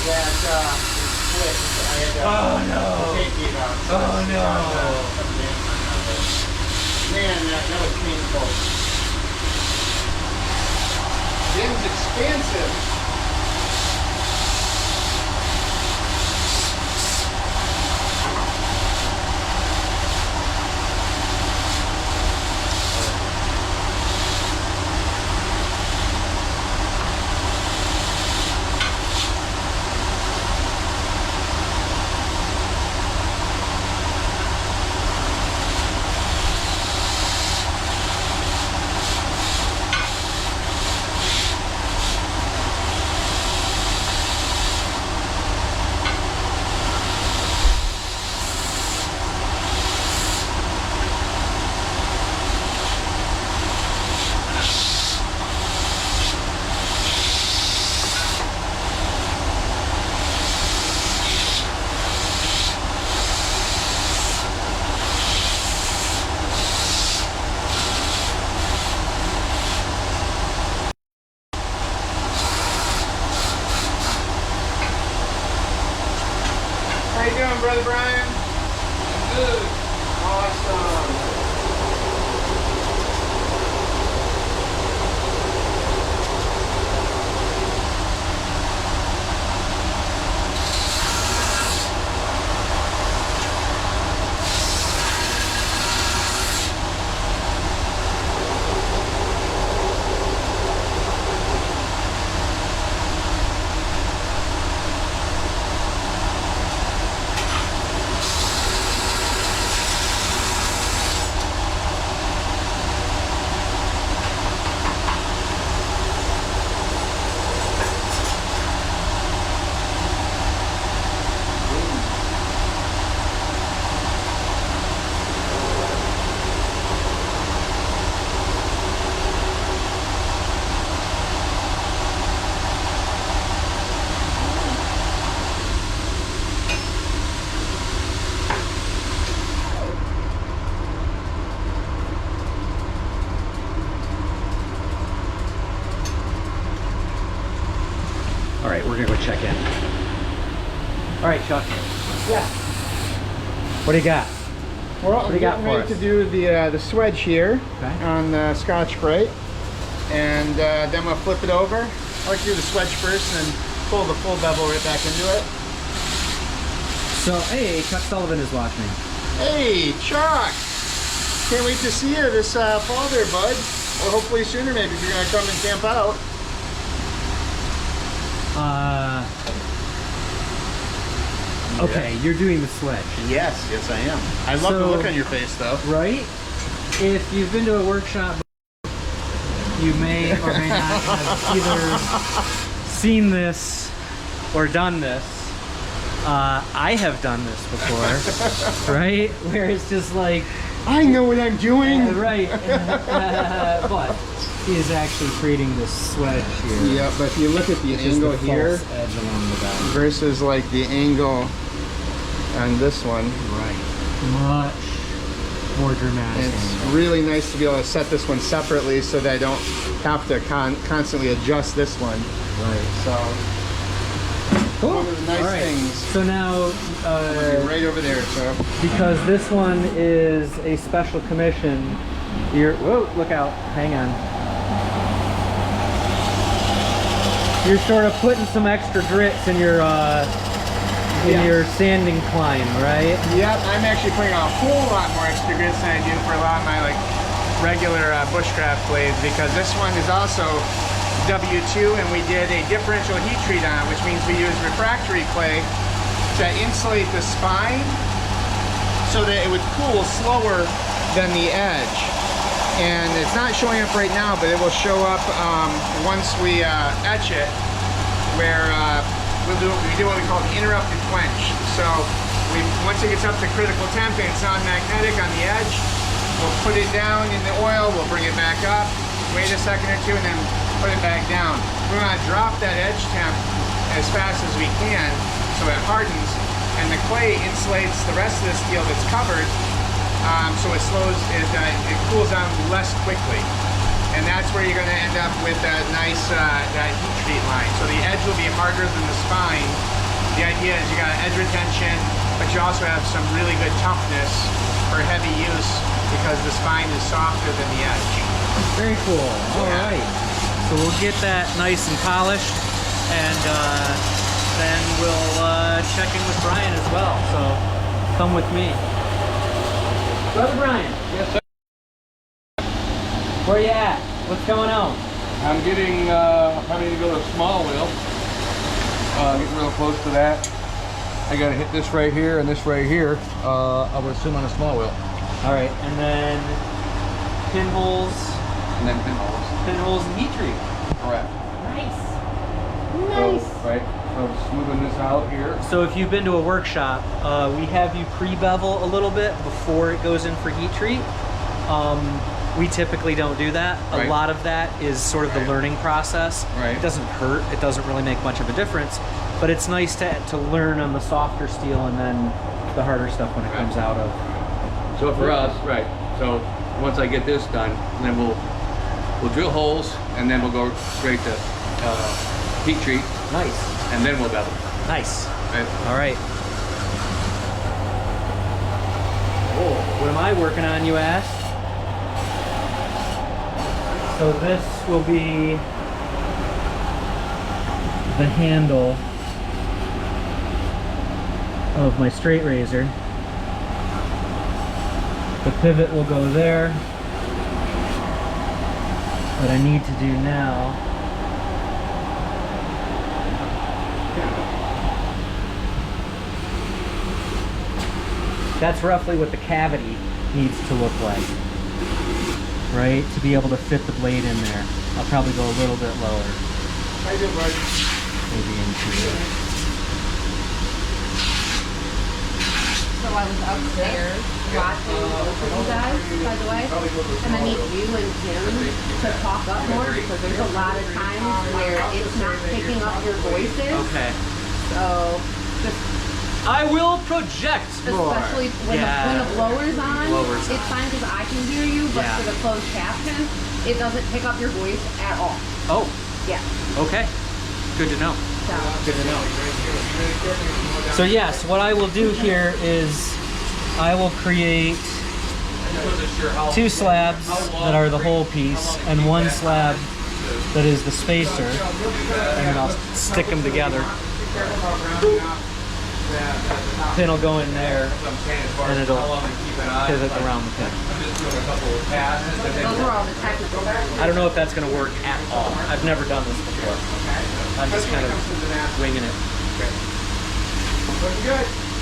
that is split. I had to take it out. So some damn time out of it. Man, that was painful. Din's expansive. How you doing, Brother Brian? Good. Awesome. All right, we're gonna go check in. All right, Chuck. Yeah. What do you got? Well, do I'm you got getting for ready us? to do the swedge here Okay. on the Scotch-Brite, and then we'll flip it over. I like to do the swedge first and then pull the full bevel right back into it. So, hey, Chuck Sullivan is watching. Hey, Chuck! Can't wait to see you this fall there, bud. Or hopefully sooner maybe if you're gonna come and camp out. Okay, you're doing the sledge, Yes, yes I am. I love the So- look on your face though. right? If you've been to a workshop, you may or may not have either seen this or done this. I have done this before, right? Where it's just like, I know what I'm doing! right, but he is actually creating this swedge here. Yeah, but if you look at the Which is angle the here false edge along the back. versus like the angle on this one, Right. Much more dramatic. it's really nice to be able to set this one separately so that I don't have to constantly adjust this one. Right. So, Cool. one of the nice All right. things. So now, Right over there, so. because this one is a special commission, you're, whoa, look out, hang on. You're sort of putting some extra grits in your, Yeah. your sanding climb, right? Yep, I'm actually putting a whole lot more extra grits than I do for a lot of my like regular bushcraft blades, because this one is also W2 and we did a differential heat treat on it, which means we use refractory clay to insulate the spine so that it would cool slower than the edge. And it's not showing up right now, but it will show up once we etch it, where we do what we call an interrupted quench. So once it gets up to critical temp and it's non-magnetic on the edge, we'll put it down in the oil, we'll bring it back up, wait a second or two, and then put it back down. We want to drop that edge temp as fast as we can so it hardens, and the clay insulates the rest of the steel that's covered, so it it cools down less quickly. And that's where you're going to end up with that nice that heat treat line. So the edge will be harder than the spine. The idea is you got edge retention, but you also have some really good toughness for heavy use because the spine is softer than the edge. Very cool. All Yeah. right. So we'll get that nice and polished, and then we'll check in with Brian as well. So come with me. Brother Brian. Yes, sir. Where you at? What's going on? I'm getting, having to go to small wheel. Getting real close to that. I gotta hit this right here and this right here. I would assume on a small wheel. All right, and then pinholes, And then pinholes. and heat treat. Correct. Nice. So, right, so smoothing this out here. So if you've been to a workshop, we have you pre-bevel a little bit before it goes in for heat treat. We typically don't do that. A Right. lot of that is sort of the learning process. Right. It doesn't hurt. It doesn't really make much of a difference. But it's nice to learn on the softer steel and then the harder stuff when it comes out of. So for us, right, so once I get this done, then we'll drill holes and then we'll go straight to heat treat Nice. and then we'll bevel. Nice. Right? All right. Oh, what am I working on, you ask? So this will be the handle of my straight razor. The pivot will go there. What I need to do now that's roughly what the cavity needs to look like, right? To be able to fit the blade in there. I'll probably go a little bit lower, How you doing, bud? maybe into it. So I was upstairs watching both of you guys, by the way, and I need you and Jim to talk up more because there's a lot of times where it's not picking up your voices. Okay. So just I will project more. especially when Yeah. the blower's on, Blower's it's on. fine because I can hear you, but Yeah. for the closed caption, it doesn't pick up your voice at all. Oh, Yeah. okay. Good to know. job. Good to know. So yes, what I will do here is I will create 2 slabs that are the whole piece and 1 slab that is the spacer, and then I'll stick them together. Pin will go in there and it'll pivot around the pin. Those are all the technical parts. I don't know if that's going to work at all. I've never done this before. I'm just kind of winging it.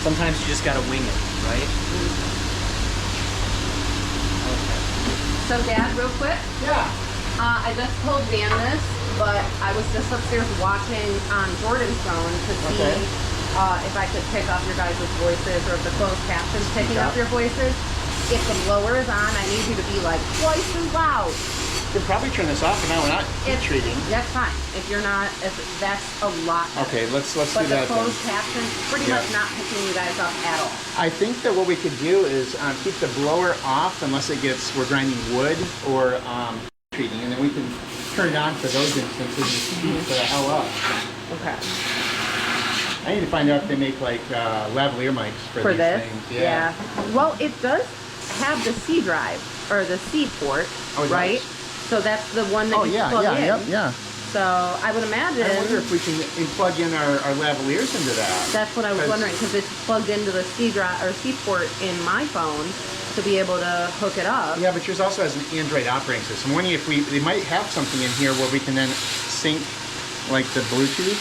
Sometimes you just got to wing it, right? So Dad, real quick. Yeah. I just told Dan this, but I was just upstairs watching on Jordan's phone to see if I could pick up your guys' voices or if the closed caption's picking up your voices. If the blower is on, I need you to be like twice as loud. You could probably turn this off, and now we're not heat treating. That's fine. If you're not, that's a lot better. Okay, let's But do the that then. closed caption's pretty much not picking you guys up at all. I think that what we could do is keep the blower off unless we're grinding wood or treating, and then we can turn it on for those instances and speed the hell up. Okay. I need to find out if they make like lavalier mics for these this? things. Yeah. Well, it does have the C drive or the C port, Oh, it right? does? So that's the one that Oh you yeah, plug yeah, in. yep, yeah. So I would imagine I wonder if we can plug in our lavaliers into that. that's what I was wondering because it's plugged into the C drive or C port in my phone to be able to hook it up. Yeah, but yours also has an Android operating system. I'm wondering if they might have something in here where we can then sync like the Bluetooth.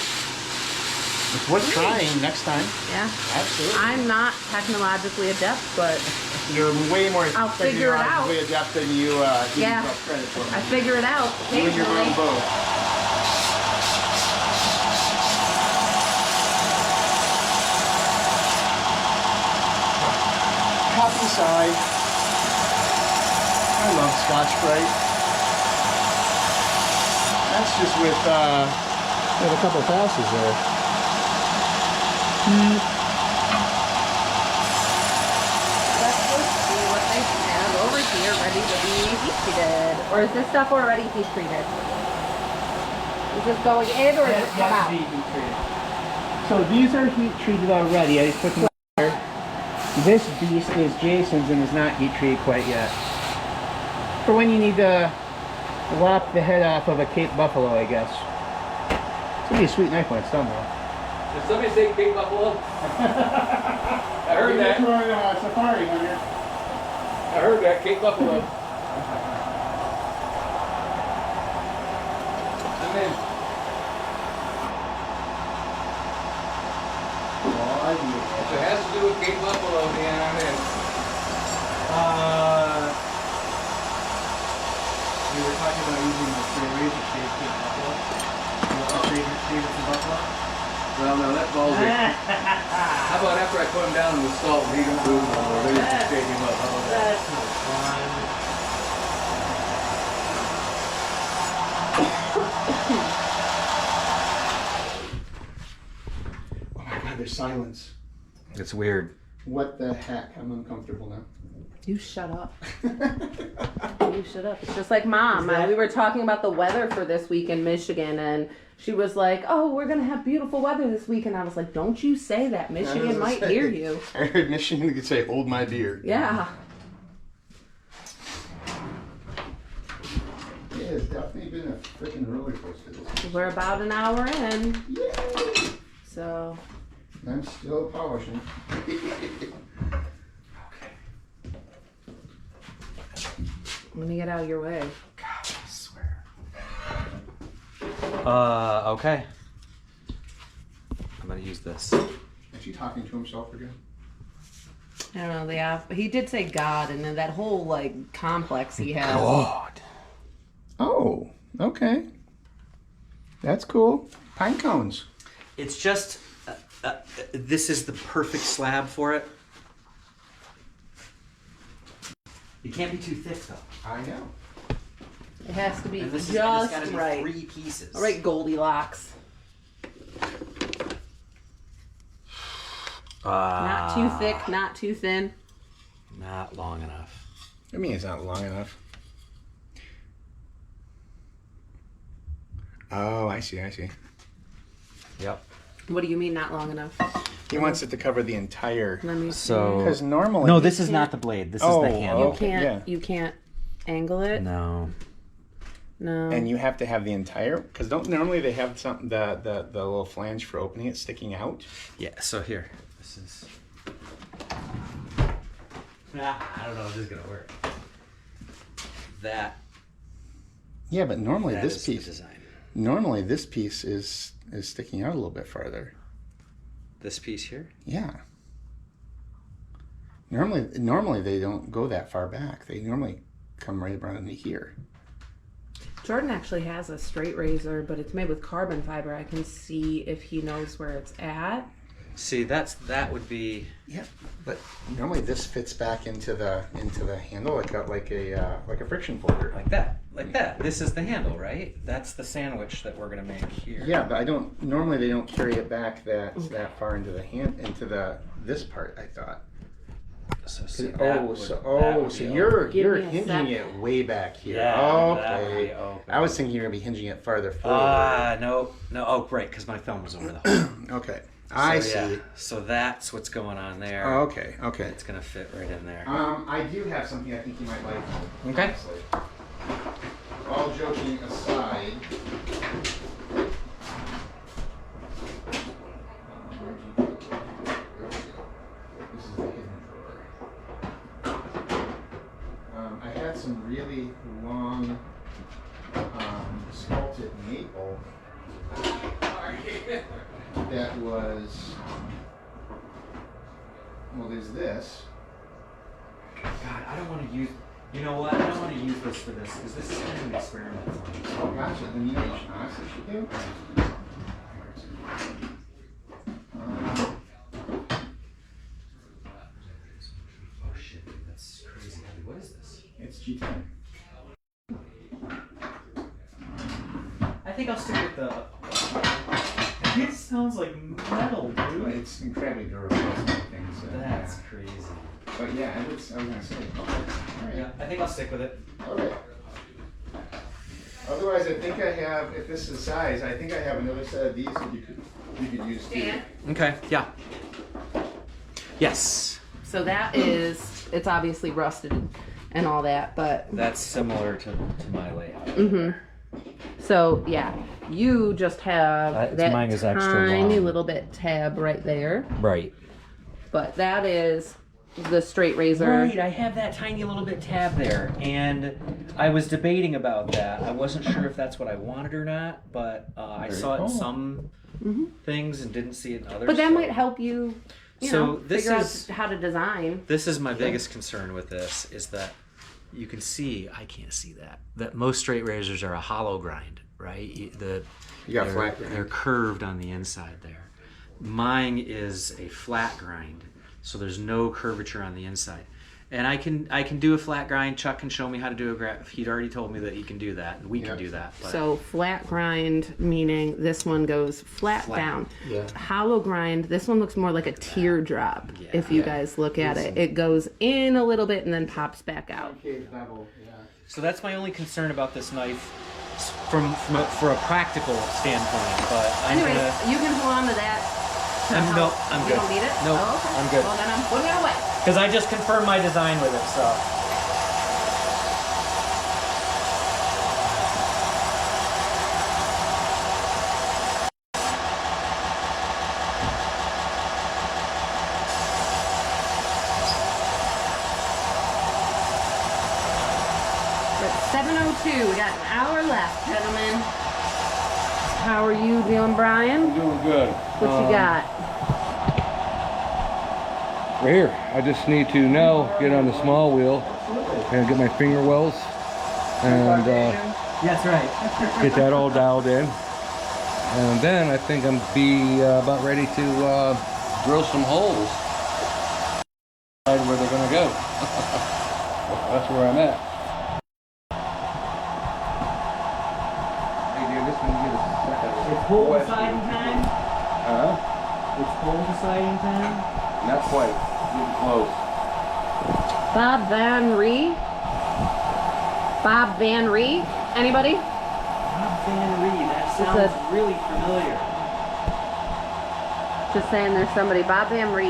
It's worth trying next time. Yeah. Absolutely. I'm not technologically adept, but You're way more I'll figure it out. technologically adept than you give Yeah. yourself credit for. I figure it out You and your own occasionally. boat. Copy side. I love Scotch-Brite. That's just with a couple passes there. Let's just see what they have over here ready to be heat treated. Or is this stuff already heat treated? Is this going in or is this come out? So these are heat treated already. I just put them there. This beast is Jason's and is not heat treated quite yet. For when you need to lop the head off of a Cape Buffalo, I guess. It's gonna be a sweet knife when it's done though. Did somebody say Cape Buffalo? I heard that. Safari hunter. I heard that. Cape Buffalo. I'm in. If it has to do with Cape Buffalo, Dan, I'm in. We were talking about using the razor shave Cape Buffalo. Favorite from Buffalo? Well, no, that's ballsy. How about after I put him down with salt and heat him through or ready to shake him up? How about that? That's no fun. Oh my God, there's silence. It's weird. What the heck? I'm uncomfortable now. You shut up. You shut up. It's just like Mom. We were talking about the weather for this week in Michigan, and she was like, "Oh, we're gonna have beautiful weather this week," and I was like, "Don't you say that. Michigan might hear you." I heard Michigan could say, "Hold my beer." Yeah. Yeah, it's definitely been a freaking roller coaster this week. We're about an hour in, Yay! so I'm still polishing. let me get out of your way. God, I swear. Okay. I'm gonna use this. Is he talking to himself again? I don't know. He did say God, and then that whole like complex he has. God. Oh, okay. That's cool. Pine cones. It's just, this is the perfect slab for it. You can't be too thick though. I know. It has to be And this just gotta be right. 3 pieces. All right, Goldilocks. Not too thick, not too thin. Not long enough. I mean, it's not long enough. Oh, I see. Yep. What do you mean not long enough? He wants it to cover the entire. Let me see. So Because normally. no, this is not the blade. This is the handle. You can't. yeah. You can't angle it. No. No. And you have to have the entire. Because don't normally they have something the little flange for opening it sticking out. Yeah. So here, this is. I don't know if this is gonna work. That. Yeah, but normally That this is the piece. design. Normally this piece is sticking out a little bit farther. This piece here. Yeah. Normally they don't go that far back. They normally come right around into here. Jordan actually has a straight razor, but it's made with carbon fiber. I can see if he knows where it's at. See, that would be. Yeah, but normally this fits back into the handle like a friction folder. Like that. This is the handle, right? That's the sandwich that we're gonna make here. Yeah, but I don't. Normally they don't carry it back that far into this part. I thought. So, see, that Oh, would- so that would be you're Give me a hinging sec. it way back here. Yeah, that would Okay. be open. I was thinking you were gonna be hinging it farther forward. No. Oh, right, because my thumb was over the hole. Okay, I So, see. yeah, so that's what's going on there. Oh, okay. It's gonna fit right in there. I do have something I think you might like. Okay. Honestly. All joking aside. This is the hidden drawer. I had some really long sculpted maple that was. Well, there's this. God, I don't want to use. You know what? I don't want to use this for this because this is kind of an experiment for me. Oh, gotcha. Then you know what you honestly should do? Oh shit, dude, that's crazy heavy. What is this? It's G10. I think I'll stick with the. It sounds like metal, dude. It's incredibly durable. Things. That's crazy. But yeah, I was gonna say. Okay. All right. Yeah, I think I'll stick with it. Okay. Otherwise, I think I have. If this is the size, I think I have another set of these that you could use too. Dan? Okay. Yeah. Yes. So that is, it's obviously rusted and all that, but That's similar to my layout. so yeah, you just have that mine is extra tiny long. little bit tab right there, Right. but that is the straight razor. Right, I have that tiny little bit tab there, and I was debating about that. I wasn't sure if that's what I wanted or not, but I saw it in some things and didn't see it in others. But that so- might help you, you So know, this figure is- out how to design. This is my biggest concern with this, is that you can see, I can't see that most straight razors are a hollow grind, right? You got flat grind. They're curved on the inside there. Mine is a flat grind, so there's no curvature on the inside. And I can do a flat grind. Chuck can show me how to do a grind. He'd already told me that he can do that, and we can Yep. do that. But So flat grind, meaning this one goes flat. down. Yeah. Hollow grind, this one looks more like a teardrop. Yeah. If you guys look at it, it goes in a little bit and then pops back out. So that's my only concern about this knife, for a practical standpoint. But I'm Anyways, gonna. you can hold on to that. No, I'm You good. don't need it? No, Oh, okay. I'm good. Well, then I'm putting it away. Because I just confirmed my design with it, so. We're at 7:02. We got an hour left, gentlemen. How are you doing, Brian? Doing good. What you got? Right here. I just need to now get on the small wheel and get my finger wells and That's right. get that all dialed in. And then I think I'm be about ready to drill some holes. Decide where they're gonna go. That's where I'm at. Hey dude, this one give us a second. It's hole deciding time. Huh? It's hole deciding time. Not quite. Getting close. Bob Van Ree? Bob Van Ree? Anybody? Bob Van Ree. That It's sounds really familiar. Just saying there's somebody, Bob Van Ree.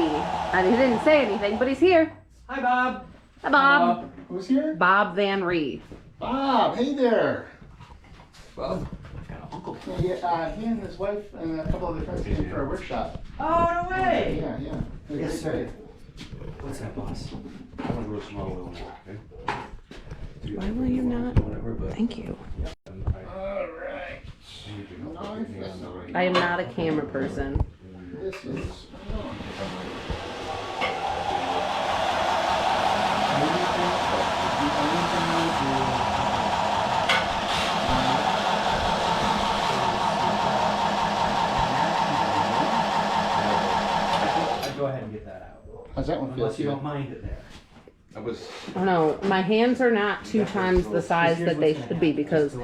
And he didn't say anything, but he's here. Hi, Bob. Hi, Bob. Who's here? Bob Van Ree. Bob, hey there. Well, Yeah, he and his wife and a couple other friends came for a workshop. Oh, no way. Yeah, yeah. They're Yes, excited. What's that, boss? I'm gonna roast some olive oil now, okay? Why will you not? Whatever, but Thank you. All right. I am not a camera person. This is. I'd go ahead and get that out. How's that one feel? Unless you don't mind it there. I was. I don't know. My hands are not 2 times the size that they should be because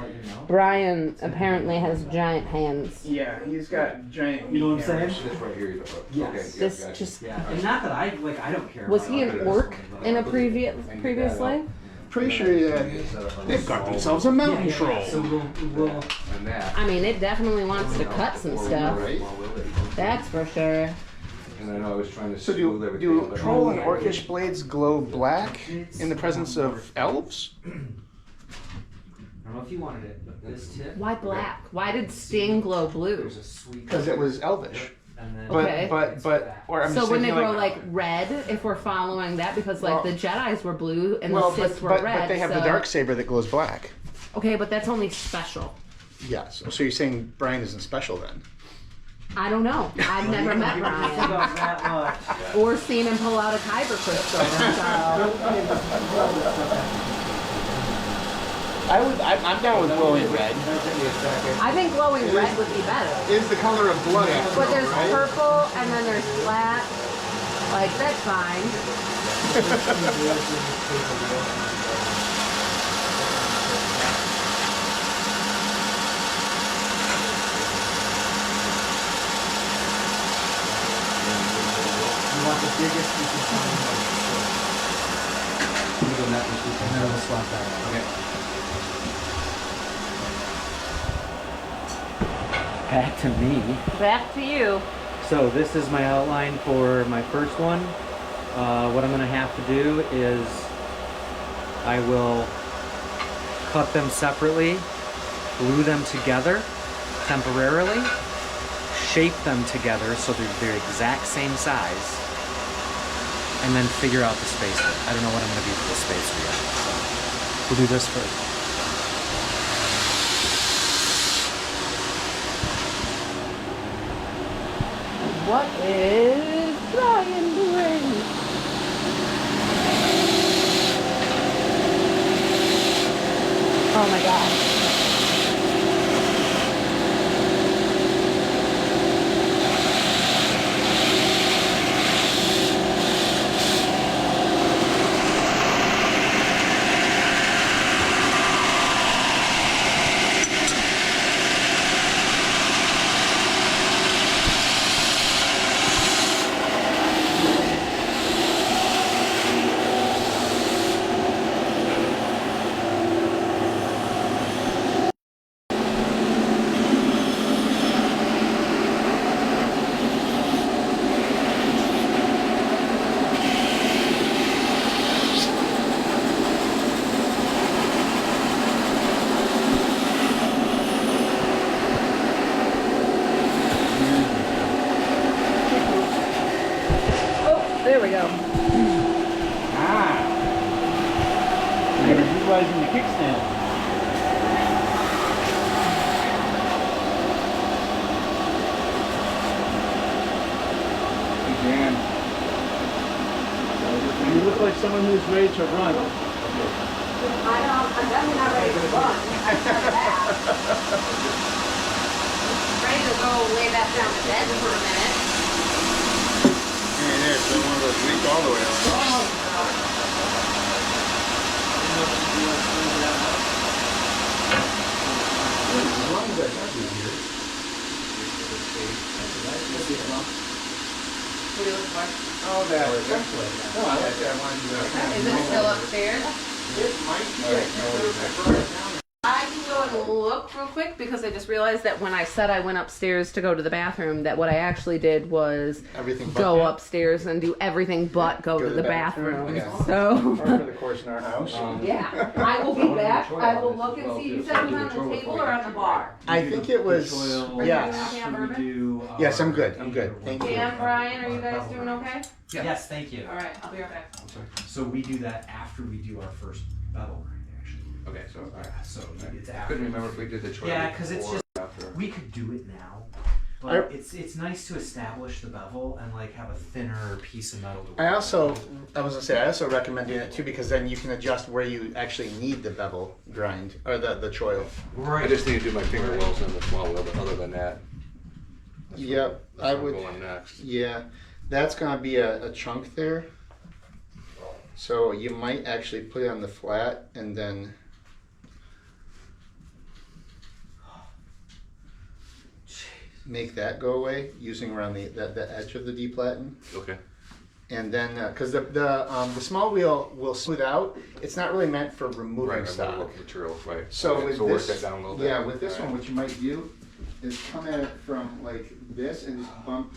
Brian apparently has giant hands. Yeah, he's got giant. You know what I'm cameras. saying? This right here, you know, Yes. okay, yeah, This gotcha. just Yeah, and not that I like. I don't care. was about he it. an orc in a previous life? Pretty sure they've got themselves a mountain Yeah, troll. so we'll And that. I mean, it definitely wants to cut some stuff. Right? That's for sure. And I know I was trying to So smooth do everything. but- troll and orcish blades glow black in the presence of elves? I don't know if you wanted it, but this tip. Why black? Why did Sting glow blue? There's a sweet. Because it was elvish. And then But Okay. or I'm So just wouldn't it thinking grow like red if we're following that? Because like Well- the Jedi's were blue and well, the Siths were but red. they have the so- dark saber that glows black. Okay, but that's only special. Yes. So you're saying Brian isn't special then? I don't know. I've never met Brian about that much. or seen him pull out a kyber crystal. So I'm down with glowing red. I think glowing red would be better. Is the color of blood after But all, there's right? purple and then there's black. Like that's fine. You want the biggest you can find. And then we'll swap that out. Back to me. Back to you. So this is my outline for my first one. What I'm gonna have to do is I will cut them separately, glue them together temporarily, shape them together so they're the exact same size, and then figure out the spacer. I don't know what I'm gonna do for the spacer yet. So we'll do this first. What is Brian doing? Oh my god. Oh, there we go. You're utilizing the kickstand. Dan, You look like someone who's ready to run. I'm definitely not ready to run. Ready to go lay back down to bed for a minute. Yeah, there's one of those reach all the way around. As long as I have you here. What are you looking for? Oh, that was excellent. No, I like that one. Is it still upstairs? It might be. I can't remember right now. I can go and look real quick because I just realized that when I said I went upstairs to go to the bathroom, that what I actually did was Everything but go that? upstairs and do everything but go to the bathroom. Yeah. So. Par for the course in our house. Yeah, I will be back. I will look and see. You said it was on the table or on the bar? I think it was. Yes. Yes, I'm good. I'm good. Thank you. Dan, Brian, are you guys doing okay? Yes, thank you. All right, I'll be right back. So we do that after we do our first bevel grind, actually. Okay, so all right. So it's I after. couldn't remember if we did the choice. Yeah, because it's before just or after. we could do it now, but it's nice to establish the bevel and like have a thinner piece of metal to work I with. I also recommend doing it too because then you can adjust where you actually need the bevel grind or the choil. I just need to do my finger wells in the small wheel, but other than that, Yep, that's I where would. I'm going next. Yeah, that's gonna be a chunk there. So you might actually put it on the flat and then. Make that go away using around the edge of the D-platen. Okay. And then, because the small wheel will smooth out, it's not really meant for removing Right, stock. I'm material, right. So Okay, with so work this, that down a little bit. yeah, with this All one, right. what you might do is come at it from like this and just bump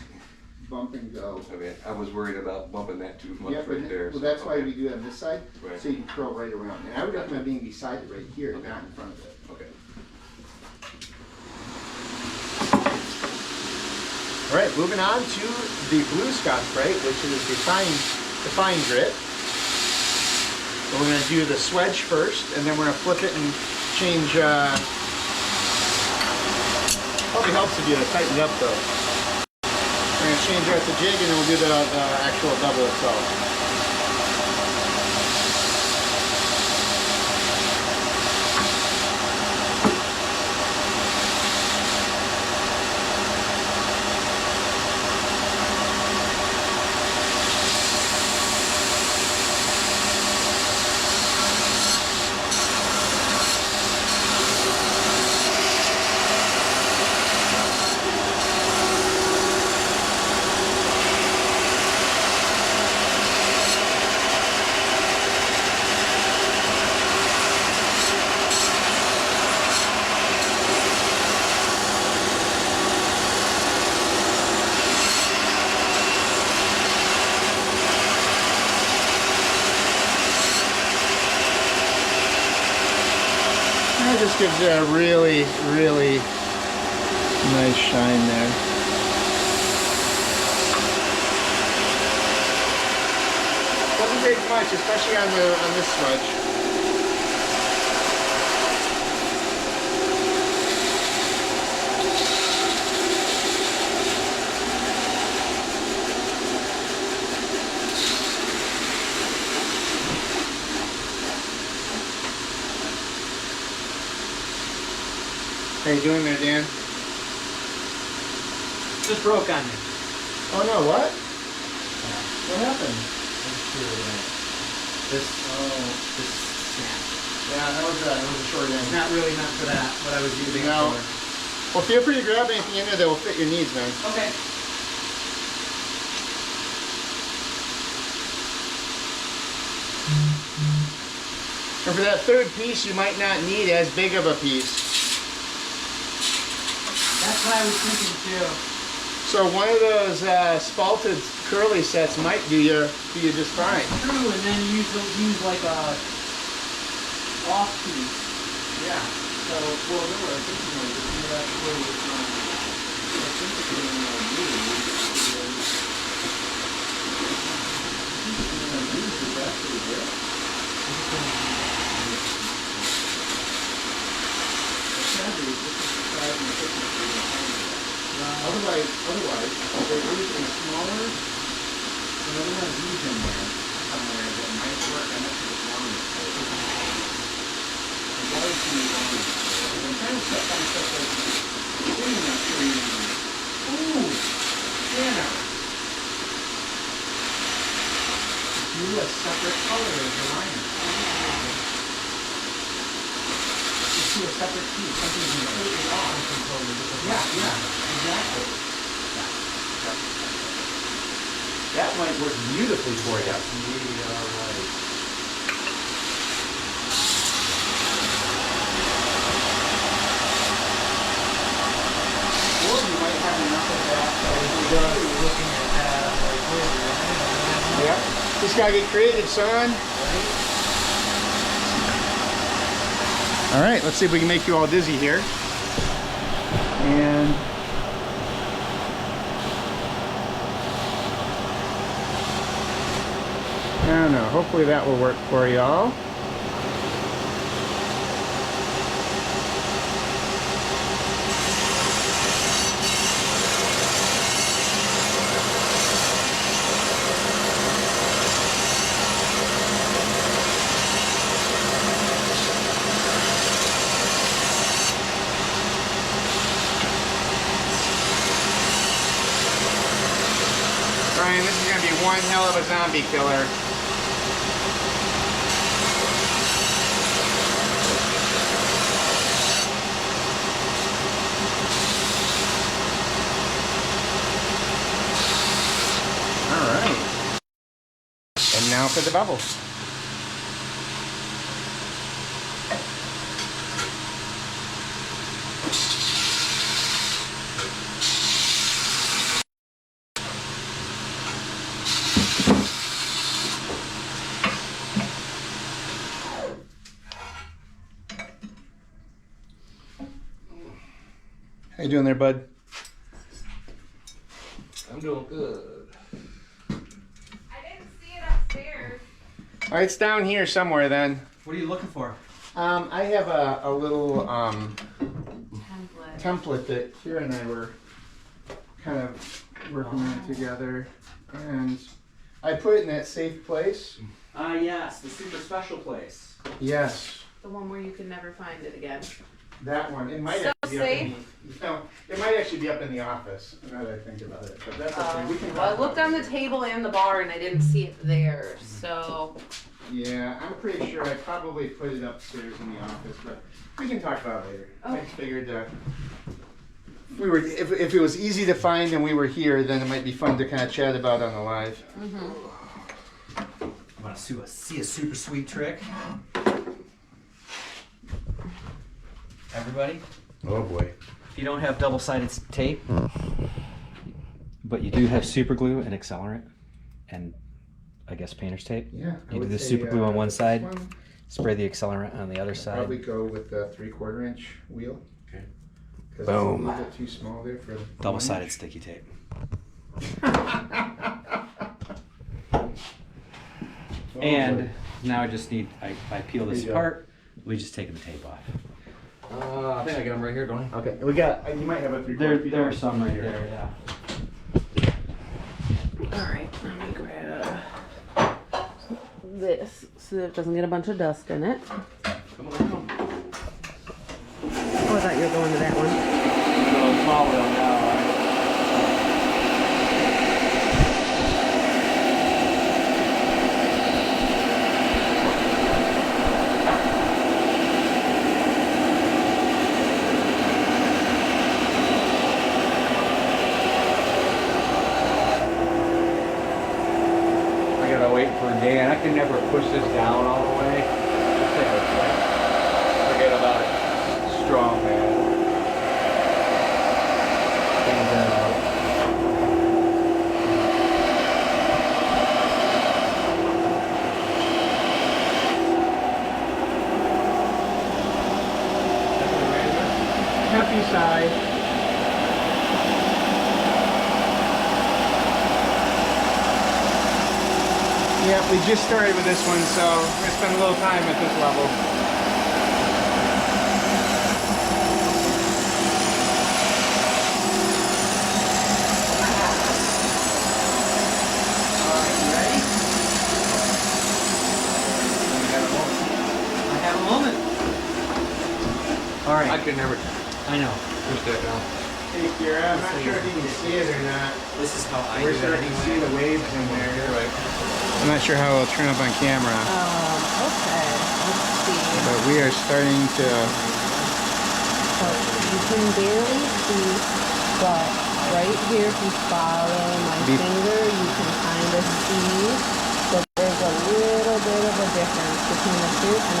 and go. Okay, I was worried about bumping that too much Yeah, but right there. well, so, that's why okay. we do it on this side, Right. so you can curl right around. And I would recommend being beside it right here, not in front of it. Okay. All right, moving on to the blue Scotch Brite, which is the fine grit. So we're going to do the swedge first, and then we're going to flip it and change. Probably helps if you tighten it up though. We're going to change out the jig, and then we'll do the actual bevel itself. That just gives it a really, really nice shine there. Doesn't take much, especially on this swedge. How you doing there, Dan? Just broke on me. Oh no, what? What happened? This snapped. Yeah, that was a short It's end. not really meant for that, what I was using No. it for. Well, feel free to grab anything in there that will fit your needs, man. Okay. And for that third piece, you might not need as big of a piece. That's what I was thinking too. So one of those spalted curly sets might do you just fine. True, and then use like a off piece. Yeah. So, well, then what I'm thinking was, if you actually, I think what you're gonna do is actually this. Otherwise, there is a smaller, another one of these in there somewhere that might work. I'm not sure it's long enough. There's always going to be long enough. I'm trying to set myself like clean enough for you. Ooh, Shanna. Do a separate color as your liner. Just do a separate piece, something completely off. Yeah, exactly. That might work beautifully for you. Just gotta get creative, son. All right, let's see if we can make you all dizzy here. And I don't know, hopefully that will work for y'all. Brian, this is gonna be one hell of a zombie killer. All right. And now for the bubbles. How you doing there, bud? I'm doing good. I didn't see it upstairs. All right, it's down here somewhere then. What are you looking for? I have a little Template. template that Kira and I were kind of working on together, and I put it in that safe place. Yes, the super special place. Yes, The one where you can never find it again. that one. It might So actually be up in the, no, it might actually be up in the office. Now that I think about it, but that's okay. We can. Well, I talk looked about on the it. table and the bar and I didn't see it there, so. Yeah, I'm pretty sure I probably put it upstairs in the office, but we can talk about it later. I figured if it was easy to find and we were here, then it might be fun to kind of chat about on the live. Want to see a super sweet trick? Everybody? Oh boy. If you don't have double-sided tape, but you do have super glue and accelerant, and I guess painter's tape. Yeah. I You do would the say, super glue on one this side, one, spray the accelerant on the other I'd side. probably go with the 3/4 inch wheel. Okay. 'Cause Boom. It's a little bit too small there for the Double-sided 1 inch. sticky tape. Oh, And boy. now I just need, I peel this There you go. apart, we just take the tape off. I think I got them right here, don't I? Okay, we got. You might have a 3/4. There are some right there, yeah. Alright, let me grab this so that it doesn't get a bunch of dust in it. Come on, come on. Oh, I thought you were going to that one. Little small wheel now, right? I gotta wait for Dan. I can never push this down all the way. Forget about it. Strong man. Happy side. Yeah, we just started with this one, so we're gonna spend a little time at this level. Alright, you ready? I have a moment. All I right, can never I know. push that down. Hey, Kira, I'm not sure if you can see it or not. This is how I do We're it starting to see anyway. the waves in there. You're right. I'm not sure how it'll turn up on camera, Okay, let's see. but we are starting to. So you can barely see, but right here, if you follow my Be- finger, you can kind of see that there's a little bit of a difference between the two and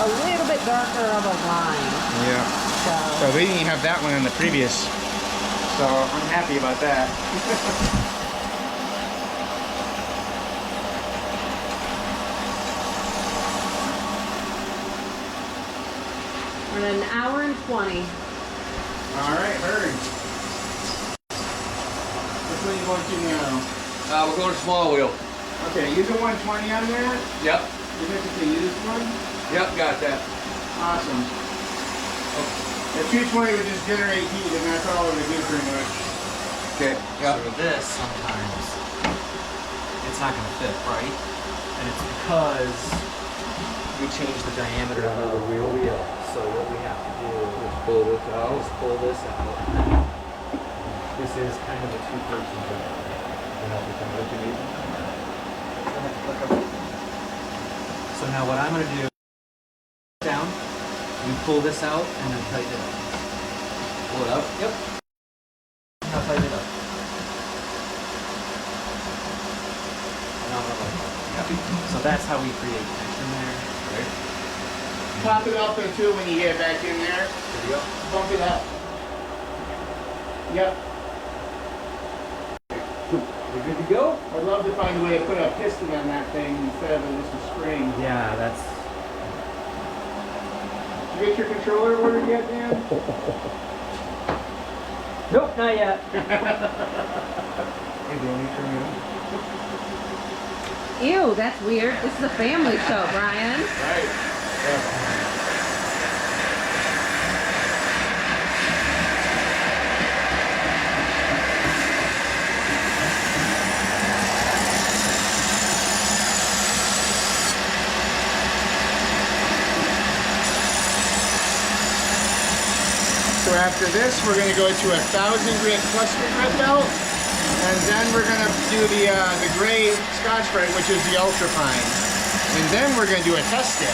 a little bit darker of a line. Yeah. So we didn't even have that one in the previous. So I'm happy about that. We're at an hour and 20. All right, heard. Which one you going to now? We're going small wheel. Okay, use a 120 on that. Yep. You have to say use one. Yep, got that. Awesome. The 220 would just generate heat, and that's all it would do pretty much. Okay. So this sometimes it's not going to fit right, and it's because we changed the diameter of the real wheel. So what we have to do is Pull this out. pull this out. This is kind of a two-person job. So now what I'm going to do, down, you pull this out and then tighten it up. Pull it up. Yep. Now tighten it up. Now I'm gonna- So that's how we create tension there. Right. Pop it up until when you get back in there. There you go. Bump it up. Yep. We're good to go? I'd love to find a way to put a piston on that thing instead of just a spring. Yeah, that's... Did you get your controller ordered yet, Dan? Nope, not yet. Ew, that's weird. This is a family show, Brian. Right. So after this, we're going to go to a 1,000 grit cluster grit belt, and then we're going to do the gray Scotch Brite, which is the ultra fine, and then we're going to do a test stick.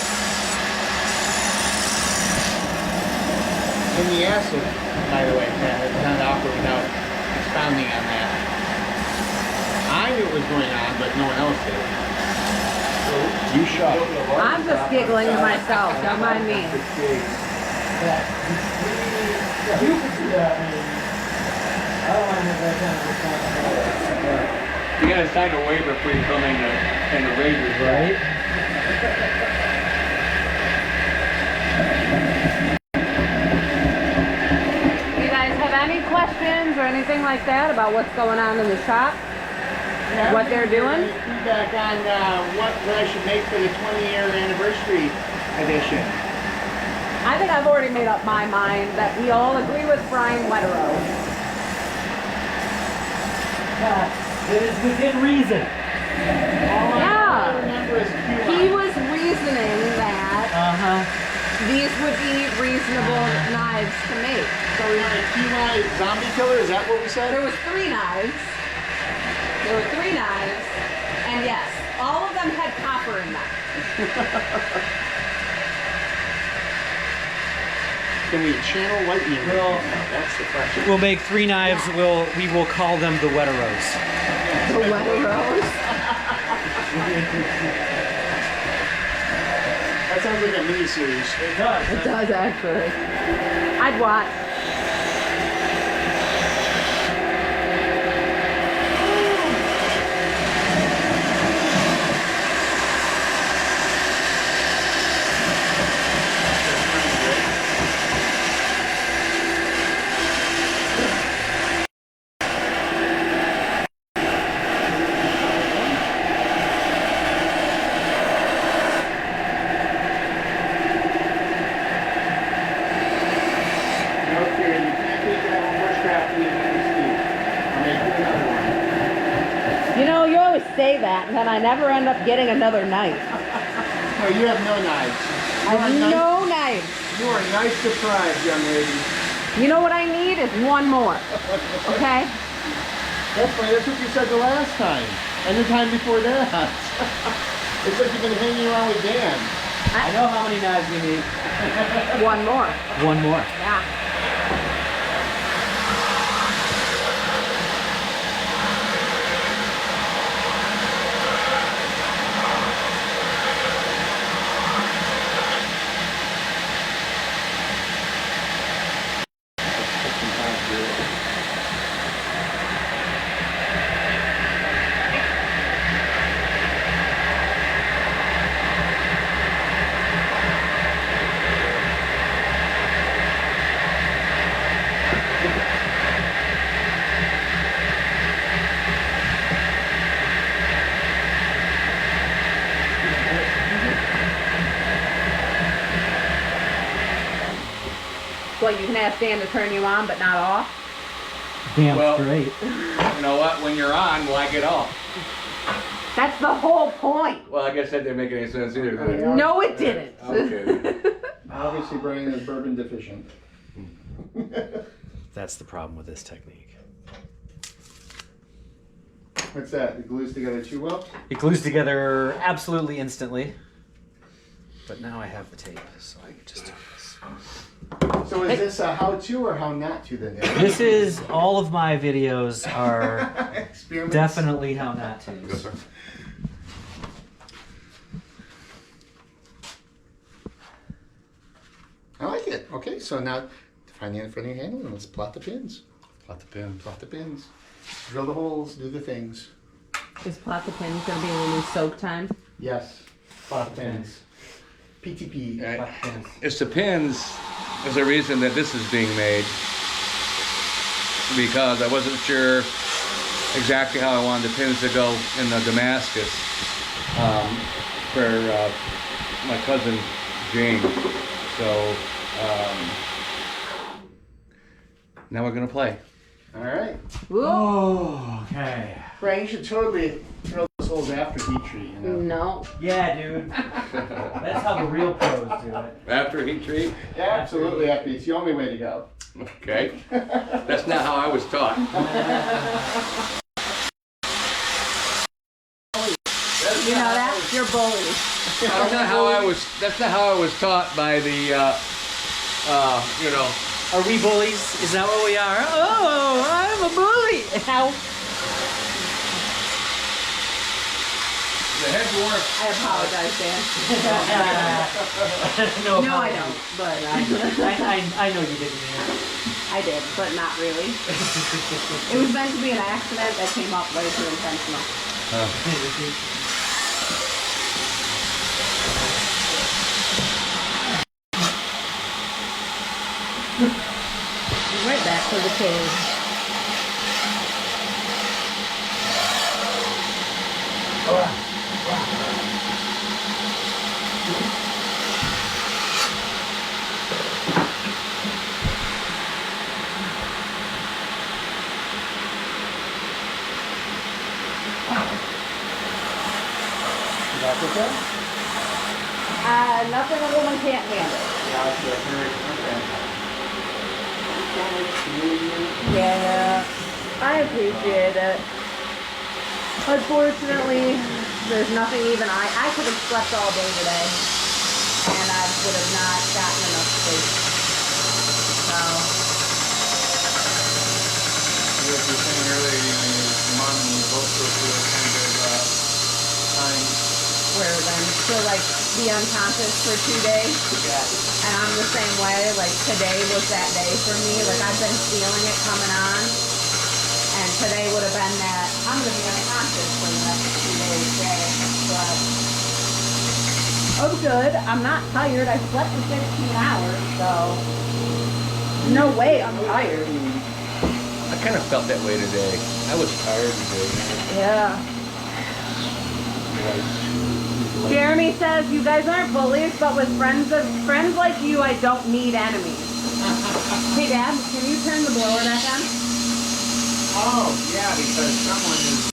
In the acid, by the way, it's not awkward without expounding on that. I knew what was going on, but no one else did. You shut. I'm just giggling to myself. Don't mind me. You gotta sign a waiver before you come in the Raiders, right? You guys have any questions or anything like that about what's going on in the shop? What they're doing? Feedback on what I should make for the 20-year anniversary edition. I think I've already made up my mind that we all agree with Brian Wetterow. It is within reason. All I remember is Q He was reasoning that these would be reasonable knives to make. So we want a QI zombie killer, is that what we said? There was 3 knives. There were 3 knives, and yes, all of them had copper in them. Can we channel lightning? That's the question. We'll make 3 knives. We will call them the Wetterows. The Wetterows. That sounds like a miniseries. It does. It does actually. I'd watch. Okay, you can't take that one more scrap to the steep. I'll make you another one. You know, you always say that, and then I never end up getting another knife. No, you have no knives. I have no knife. You are knife deprived, young lady. You know what I need is one more. Okay? That's funny, that's what you said the last time. And the time before that. It's like you've been hanging around with Dan. I know how many knives we need. One more. One more. Yeah. what, you can ask Dan to turn you on, but not off? Damn Well- straight. You know what? When you're on, will I get off? That's the whole point. Well, I guess that didn't make any sense either. did it? No, it didn't. Okay. Obviously, Brian is bourbon deficient. That's the problem with this technique. What's that? It glues together too well? It glues together absolutely instantly. But now I have the tape, so I can just do this. So is this a how-to or how not to then? This is all of my videos are Experiments. definitely how not to. Yes, sir. I like it. Okay, so now find the end front of your handle and let's plot the pins. Plot the pin. Plot the pins. Drill the holes, do the things. Is plot the pin gonna be when we soak time? Yes. Plot the pins. PTP. It's the pins is the reason that this is being made, because I wasn't sure exactly how I wanted the pins to go in the Damascus for my cousin James. So now we're gonna play. All right. Oh, okay. Brian, you should totally drill those holes after heat treat, you know? No. Yeah, dude. That's how the real pros do it. After heat treat? Yeah, absolutely after. It's the only way to go. Okay. That's not how I was taught. You know that? You're bullied. That's not how I was taught by the you know. Are we bullies? Is that what we are? Oh, I'm a bully. Ow. The head dwarf. I apologize, Dan. No, No, I don't, but I know you didn't mean it. I did, but not really. It was meant to be an accident that came up way too intentional. Right back to the cage. Nothing a woman can't handle. Yeah, I appreciate it. Unfortunately, there's nothing even I could have slept all day today, and I would have not gotten enough sleep. So, You were saying earlier, your mom and you both go through a kind of time. where then to like be unconscious for 2 days. And I'm the same way. Like today was that day for me. Like I've been feeling it coming on. And today would have been that I'm gonna be unconscious for the next 2 days day. But I'm good. I'm not tired. I slept for 15 hours, so no way I'm tired. I kind of felt that way today. I was tired today. Yeah. Jeremy says you guys aren't bullies, but with friends like you, I don't need enemies. Hey Dad, can you turn the blower back on? Oh, yeah, because someone is.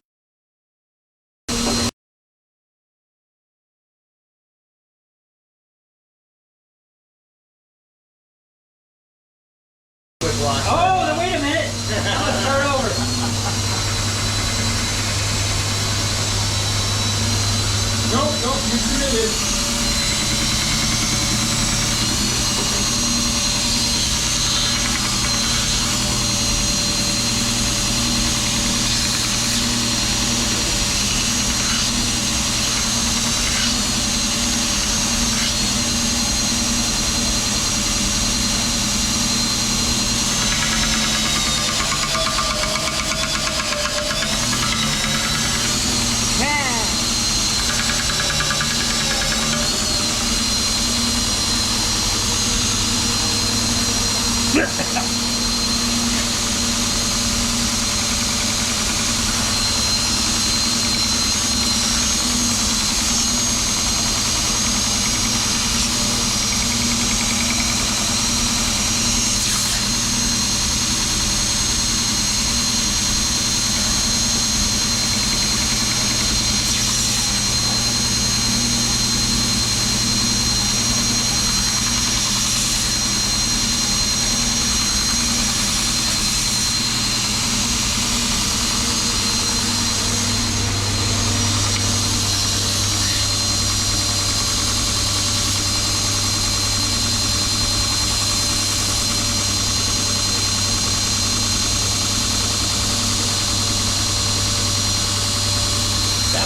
Oh, then wait a minute. Let's start over. Nope, you submitted.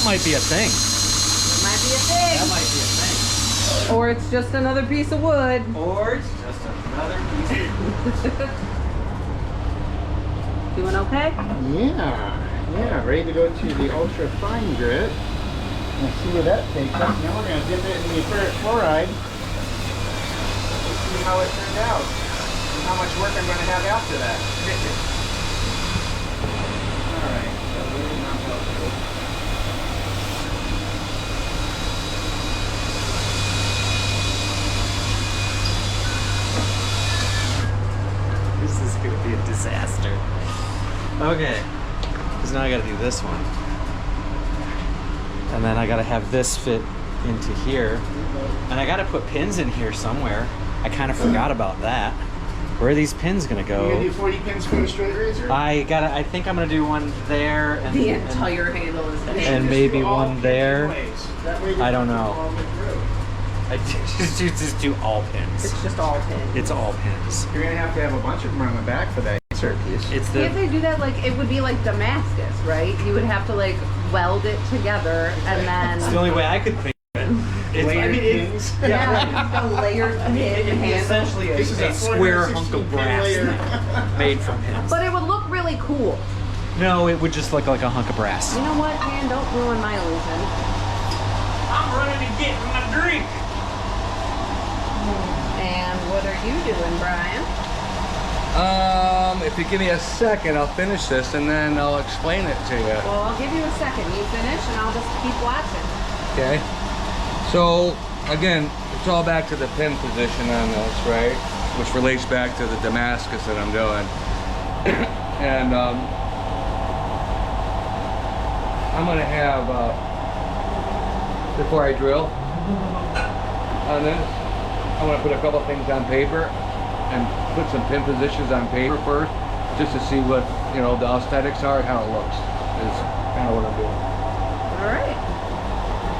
That might be a thing. Might be a thing. That might be a thing. Or it's just another piece of wood. Or it's just another piece of Doing okay? Yeah, ready to go to the ultra fine grit. Let's see where that takes us. Now we're going to dip it in the ferric chloride. Let's see how it turned out and how much work I'm going to have after that. Alright, so we're going to knock out this. This is gonna be a disaster. Okay, because now I gotta do this one. And then I gotta have this fit into here. And I gotta put pins in here somewhere. I kind of forgot about that. Where are these pins gonna You're going to go? do 40 pins for the straight razor? I think I'm gonna do one there and, The entire handle is the and maybe one there. That way I don't know. all the way through. I just do all pins. It's just all pins. It's all pins. You're going to have a bunch of them on the back for that insert piece. It's If the they do that, like, it would be like Damascus, right? You would have to, like, weld it together and then... it's the only way I could think of it. It's, Layered pins. Yeah, the layered pin It'd be handle. essentially This is a a square 416 hunk of pin brass layer. made from pins. But it would look really cool. No, it would just look like a hunk of brass. You know what, man? Don't ruin my illusion. I'm running to get my drink. And what are you doing, Brian? If you give me a second, I'll finish this and then I'll explain it to you. Well, I'll give you a second. You finish, and I'll just keep watching. Okay. So again, it's all back to the pin position on this, right? Which relates back to the Damascus that I'm doing. And I'm gonna have before I drill on this, I want to put a couple things on paper and put some pin positions on paper first, just to see what, you know, the aesthetics are and how it looks. Is kind of what I'm doing. All right.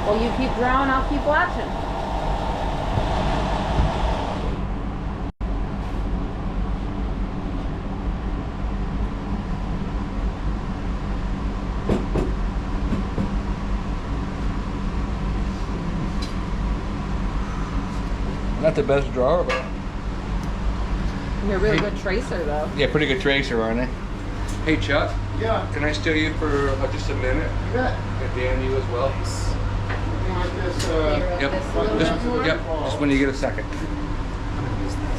Well, you keep drawing. I'll keep watching. Not the best drawer, but You're a really good tracer, though. yeah, pretty good tracer, aren't they? Hey Chuck, Yeah, can I steal you for just a minute? you bet. And Dan, you as well. Something like this, Clear up Yep. this little Just, bit more. yep. Just when you get a second.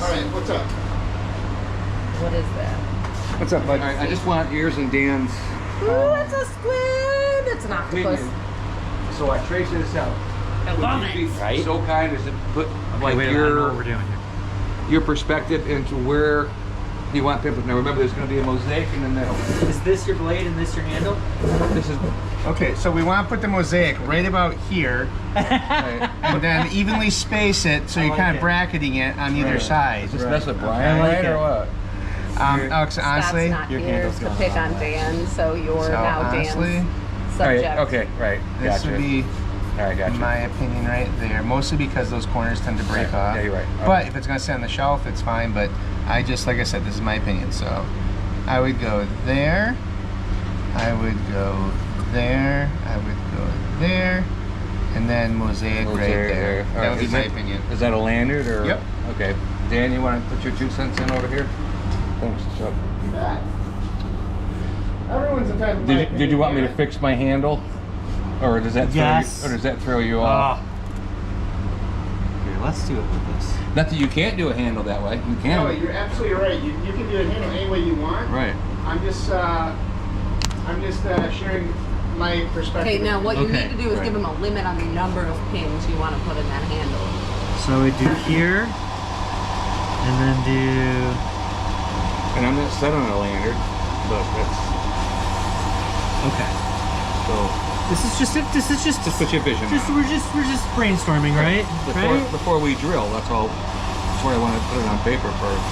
Alright, what's up? What is that? What's up, bud? All right, I just want yours and Dan's. Ooh, it's a squid. It's an octopus. So I trace this out. I love Would you it. be Right? so kind as to put like wait, I know what we're doing here. your perspective into where you want people. Now remember, there's going to be a mosaic in the middle. Is this your blade and this your handle? This is Okay, so we want to put the mosaic right about here, right. and then evenly space it so I you're like kind it. of bracketing it on either Right. side. Just mess with Brian, I like right, it. or what? Alex, honestly, Scott's not your here handle's to going pick on on Dan, so you're so now honestly, Dan's All right. subject. Okay. Right. this Gotcha. would be All right. Gotcha. my opinion right there. Mostly because those corners tend to break Yeah, off. yeah, you're right. But Okay. if it's gonna sit on the shelf, it's fine. But I just, like I said, this is my opinion. So I would go there. I would go there. I would go there, and then mosaic right there. All That right, would be is my it- opinion. Is that a lanyard or? Yep. Okay. Dan, you want to put your 2 cents in over here? Thanks, Chuck. Everyone's entitled. Did you want me to fix my handle, or does that Yes. throw you off? Here, let's do it with this. Not that you can't do a handle that way. You can. No, you're absolutely right. You can do it handle any way you want. Right. I'm just sharing my perspective. Okay, now what you Okay, need to do is right. give him a limit on the number of pins you want to put in that handle. So we do here, and then do. And I'm not set on a lanyard, but that's Okay. so. This is just Just put your vision. we're just brainstorming, right? Before we drill, that's all. That's why I want to put it on paper first.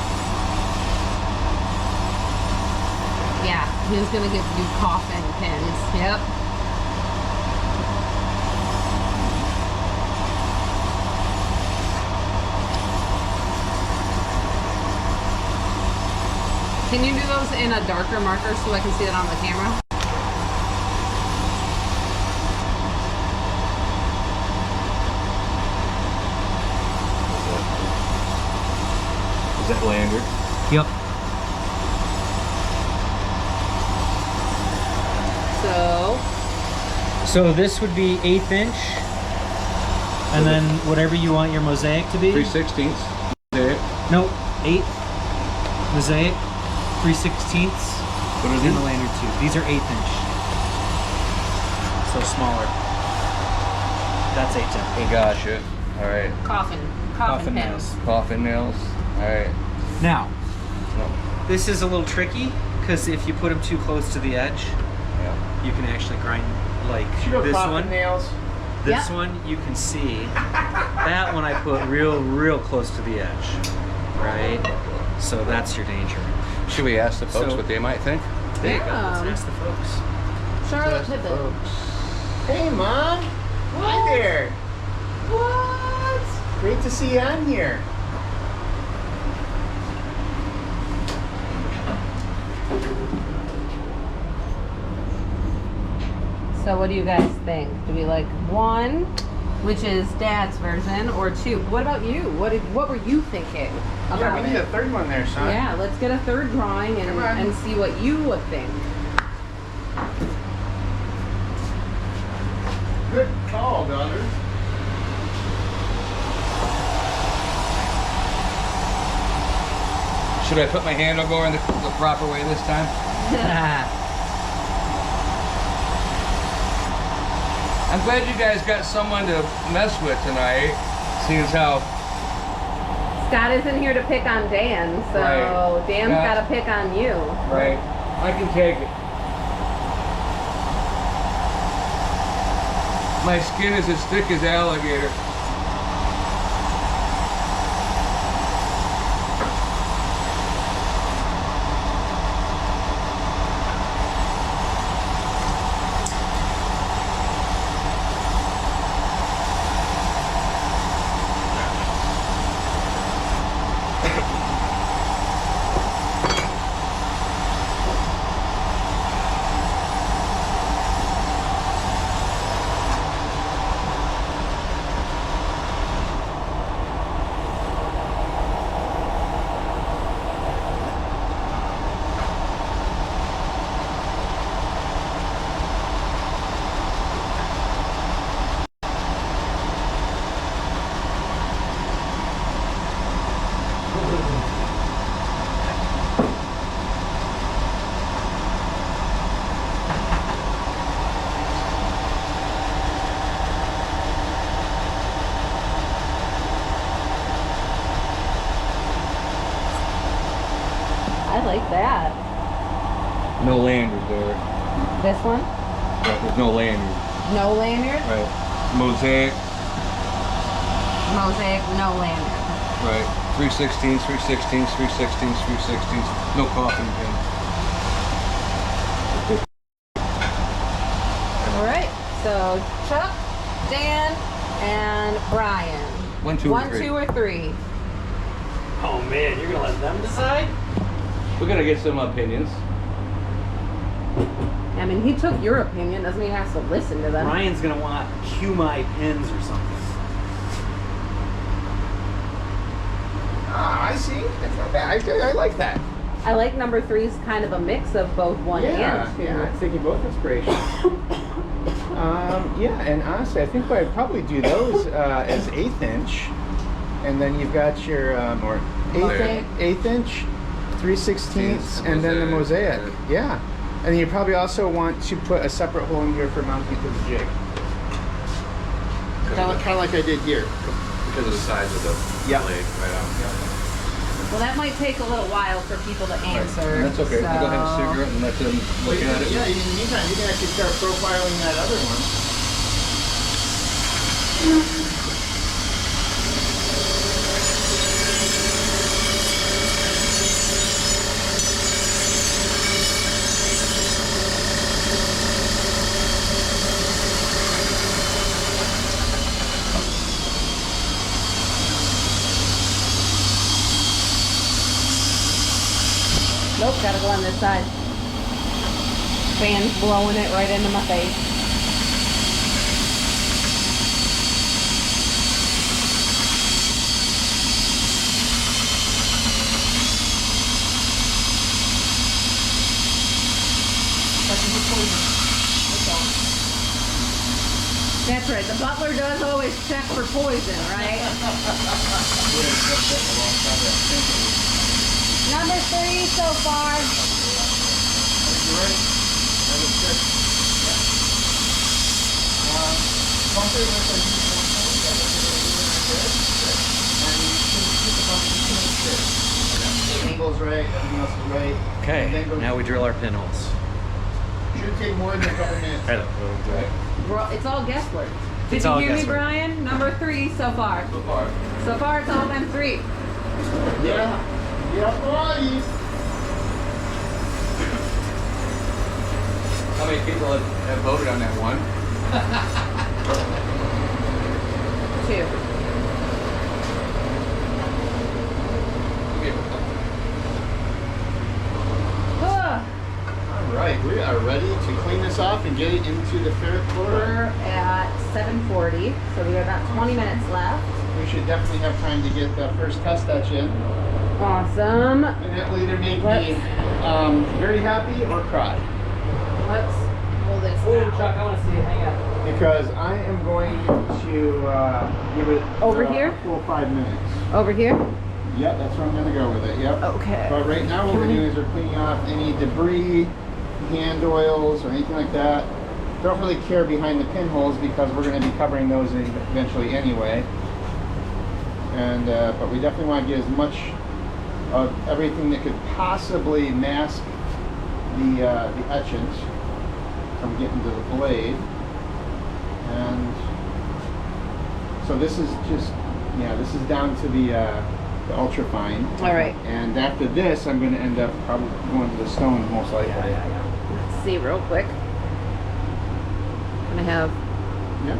Yeah, he's gonna get new coffin pins. Yep. Can you do those in a darker marker so I can see it on the camera? that lanyard? Yep. So this would be 1/8 inch, and then whatever you want your mosaic to be. 3/16. No, 8 mosaic, 3/16. What is in it? the lanyard too. These are 1/8 inch, so smaller. That's 8/10. Gotcha. All right. Coffin pins. nails. Coffin nails. All right. Now, No. this is a little tricky because if you put them too close to the edge, Yeah. you can actually grind like Should this coffin one. nails. This Yep. one you can see. That one I put real close to the edge, right? So that's your danger. Should we ask the folks So- what they might think? There you go. Let's Yeah. ask the folks. Charlotte Pippin. Hey, Mom. Hi there. What? Great to see you on here. So what do you guys think? Do we like 1, which is Dad's version, or 2? What about you? What were you thinking Yeah, about we need a it? third one there, son. Yeah, let's get a third drawing Come on. and see what you would think. Good call, daughter. Should I put my handle going the proper way this time? I'm glad you guys got someone to mess with tonight. Seeing as how Scott isn't here to pick on Dan, so Right. Dan's Yeah. got to pick on you. right, I can take it. My skin is as thick as alligator. I like that. No lanyard there. This one? There's no lanyard. No lanyard? Right. Mosaic. Mosaic, no lanyard. Right. 3/16, 3/16, 3/16, 3/16. No coffin pin. All right. So Chuck, Dan, and Brian. 1, 2, or 1, 3. 2, or 3. Oh man, you're gonna let them decide? We're gonna get some opinions. I mean, he took your opinion. Doesn't mean he has to listen to them. Ryan's gonna want Humai pins or something. Ah, I see. That's not bad. I like that. I like number 3's kind of a mix of both 1 and 2. Yeah, I'm taking both inspiration. Yeah, and honestly, I think what I'd probably do those as 1/8 inch, and then you've got your or Mosaic. 1/8 inch, 3/16, and then the mosaic. Yeah, and then you probably also want to put a separate hole in here for mounting to the jig. Kind of like I did here. Because of the size of the Yep. blade. Right on. Well, that might take a little while for people to answer. That's okay. So. I'll go ahead and cigarette and let them look at it. Yeah, in the meantime, you can actually start profiling that other one. Nope, gotta go on this side. Fan's blowing it right into my face. checking for poison. That's all. That's right. The butler does always check for poison, right? Number 3 so far. You ready? That was good. Bump it with a usual thing. That was really good. And you should keep the bump good. The angle's right, everything else is right. Okay, And then go- now we drill our pinholes. Should take more than a couple minutes. Right. It's all guesswork. Did It's you all hear me, guesswork. Brian? Number 3 so far. So far, it's all been 3. Yeah. Yeah, boy. How many people have voted on that one? 2. Ugh. All right, we are ready to clean this off and get it into the ferret We're floor. at 7:40, so we have about 20 minutes left. We should definitely have time to get the first test etch in. Awesome. And that will either make me Let's- very happy or cry. Let's pull this out. I want to see it. Hang on. Because I am going to give it Over a here? full 5 minutes. Over here? Yep, that's where I'm going to go with it. Yep. Okay. But right now what we're doing is we're cleaning off any debris, hand oils, or anything like that. Don't really care behind the pinholes because we're going to be covering those eventually anyway. And but we definitely want to get as much of everything that could possibly mask the etchants from getting to the blade. And so this is just, yeah, this is down to the ultra fine. All right. And after this, I'm going to end up probably going to the stones most likely. Let's see real quick. I'm gonna have Yep.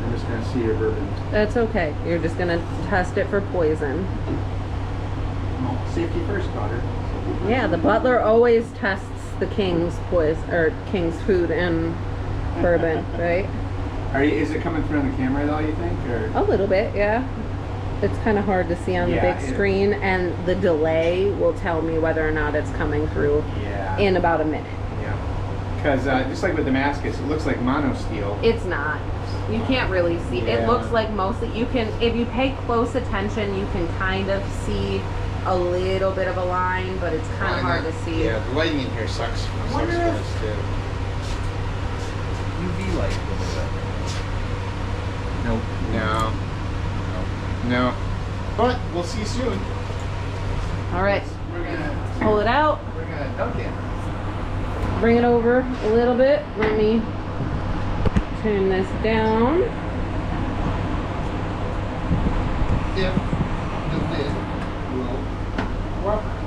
I'm just going to see your bourbon. That's okay. You're just gonna test it for poison. Well, safety first, daughter. Yeah, the butler always tests the king's poison or king's food and bourbon, right? Is it coming through on the camera though, you think? Or? A little bit, yeah. It's kind of hard to see on the Yeah, big it- screen, and the delay will tell me whether or not it's coming through Yeah. in about a minute. Yeah. Because just like with Damascus, it looks like mono steel. It's not. You can't really see. Yeah. It looks like mostly, you can, if you pay close attention, you can kind of see a little bit of a line, but it's kind of hard to see. Yeah, the lighting in here sucks. Sucks Wonder for if- us too. UV light. Nope. No. No. But we'll see soon. All right, We're gonna pull it out, dunk it. bring it over a little bit. Let me turn this down. If the lid will cooperate.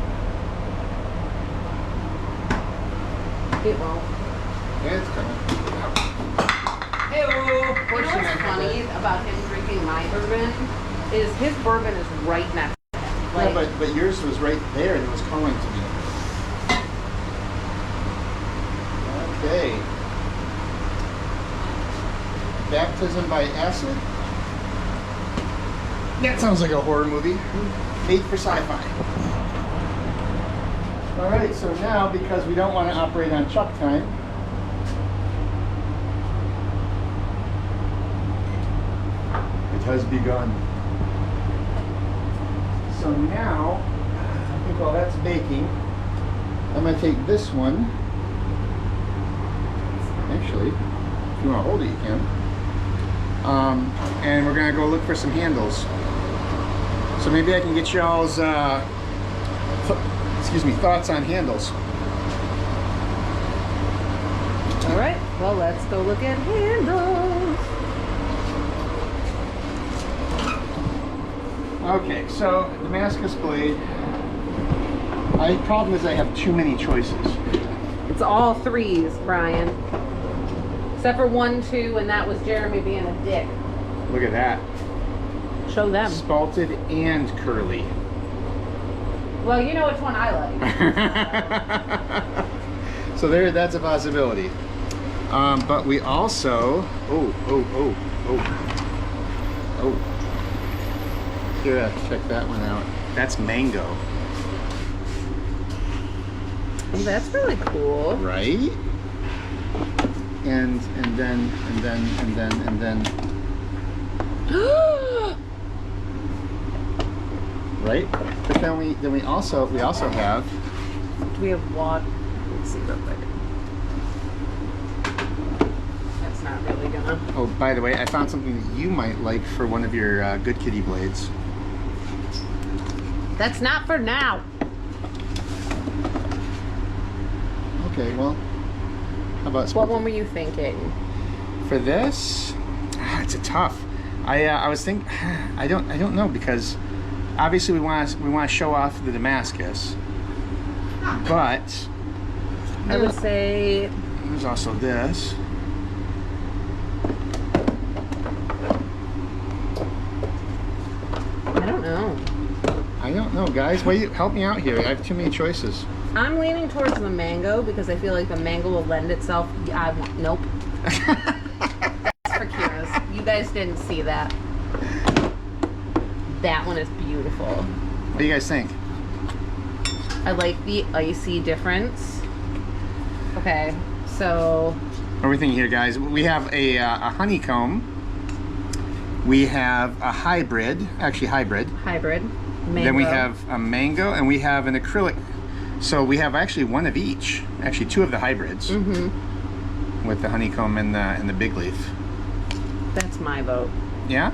It won't. It's coming. Ew. You know what's funny about him drinking my bourbon is his bourbon is right next to it. Yeah, but yours was right there and it was calling to me. Okay. Baptism by acid? That sounds like a horror movie. Made for sci-fi. Alright, so now because we don't want to operate on chuck time, it has begun. So now, I think while that's baking, I'm going to take this one. Actually, if you want to hold it, you can. And we're going to go look for some handles. So maybe I can get y'all's, thoughts on handles. All right, well, let's go look at handles. Okay, so Damascus blade. My problem is I have too many choices. It's all 3s, Brian. Except for 1, 2, and that was Jeremy being a dick. Look at that. Show them. Spalted and curly. Well, you know which one I like. So that's a possibility. But we also, oh. Yeah, check that one out. That's mango. Oh, that's really cool. right? And then, right? But then we also have. Do we have water? Let's see real quick. That's not really gonna. Oh, by the way, I found something that you might like for one of your Good Kitty blades. That's not for now. Okay, well, how about What one were you thinking? for this? It's a tough. I was thinking. I don't know, because obviously we want to show off the Damascus, but I would say there's also this. I don't know. I don't know, guys. Help me out here. I have too many choices. I'm leaning towards the mango because I feel like the mango will lend itself. Nope. That's for Kira's. You guys didn't see that. That one is beautiful. What do you guys think? I like the icy difference. Okay, so Everything here, guys. We have a honeycomb. We have a hybrid, actually hybrid. hybrid. Mango. Then we have a mango, and we have an acrylic. So we have actually one of each. Actually, two of the hybrids. Mm-hmm. With the honeycomb and the big leaf. That's my vote. Yeah?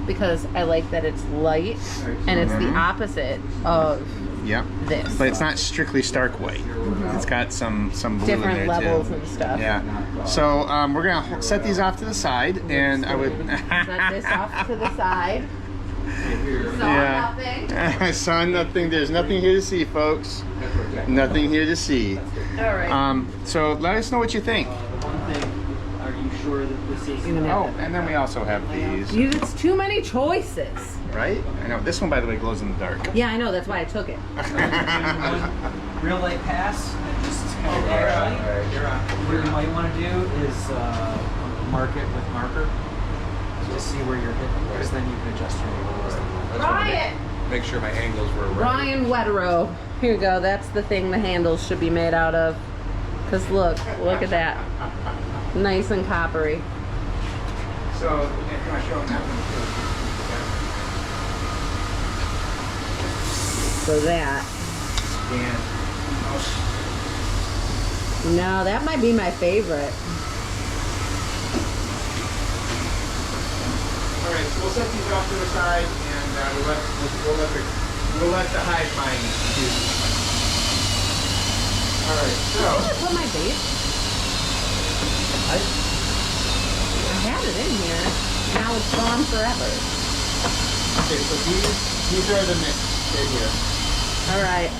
Because I like that it's light and it's the opposite of Yep. this. But it's not strictly stark white. It's got some blue Different in there levels too. and stuff. Yeah. So we're gonna set these off to the side, and I would. Set this off to the side. Saw nothing. Saw nothing. There's nothing here to see, folks. Nothing here to see. All right. So let us know what you think. The one thing, are you sure that this is? Oh, and then we also have these, It's too many choices. right? I know this one, by the way, glows in the dark. Yeah, I know. That's why I took it. One real light pass and just kind of actually, what you might want to do is mark it with marker to see where you're hitting, because then you can adjust your angles. Ryan! Make sure my angles were right. Ryan Wetero. Here you go. That's the thing the handles should be made out of. Because look at that. Nice and coppery. So, if you want to show them that one So that. too. No, that might be my favorite. All right, so we'll set these off to the side, and we'll let the hive mind do. All right, so Put my bait. I had it in here. Now it's gone forever. okay, so these are the mix right here. All right.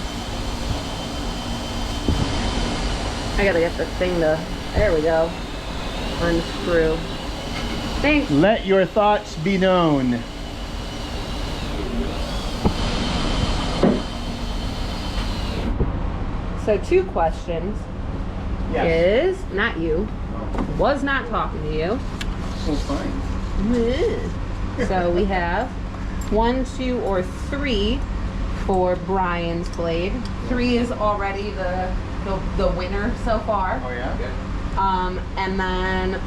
I gotta get the thing to. There we go. Unscrew. Thanks. Let your thoughts be known. So 2 questions. Yes. Is not you. Was not talking to you. So fine. So we have 1, 2, or 3 for Brian's blade. 3 is already the winner so far. Oh yeah. And then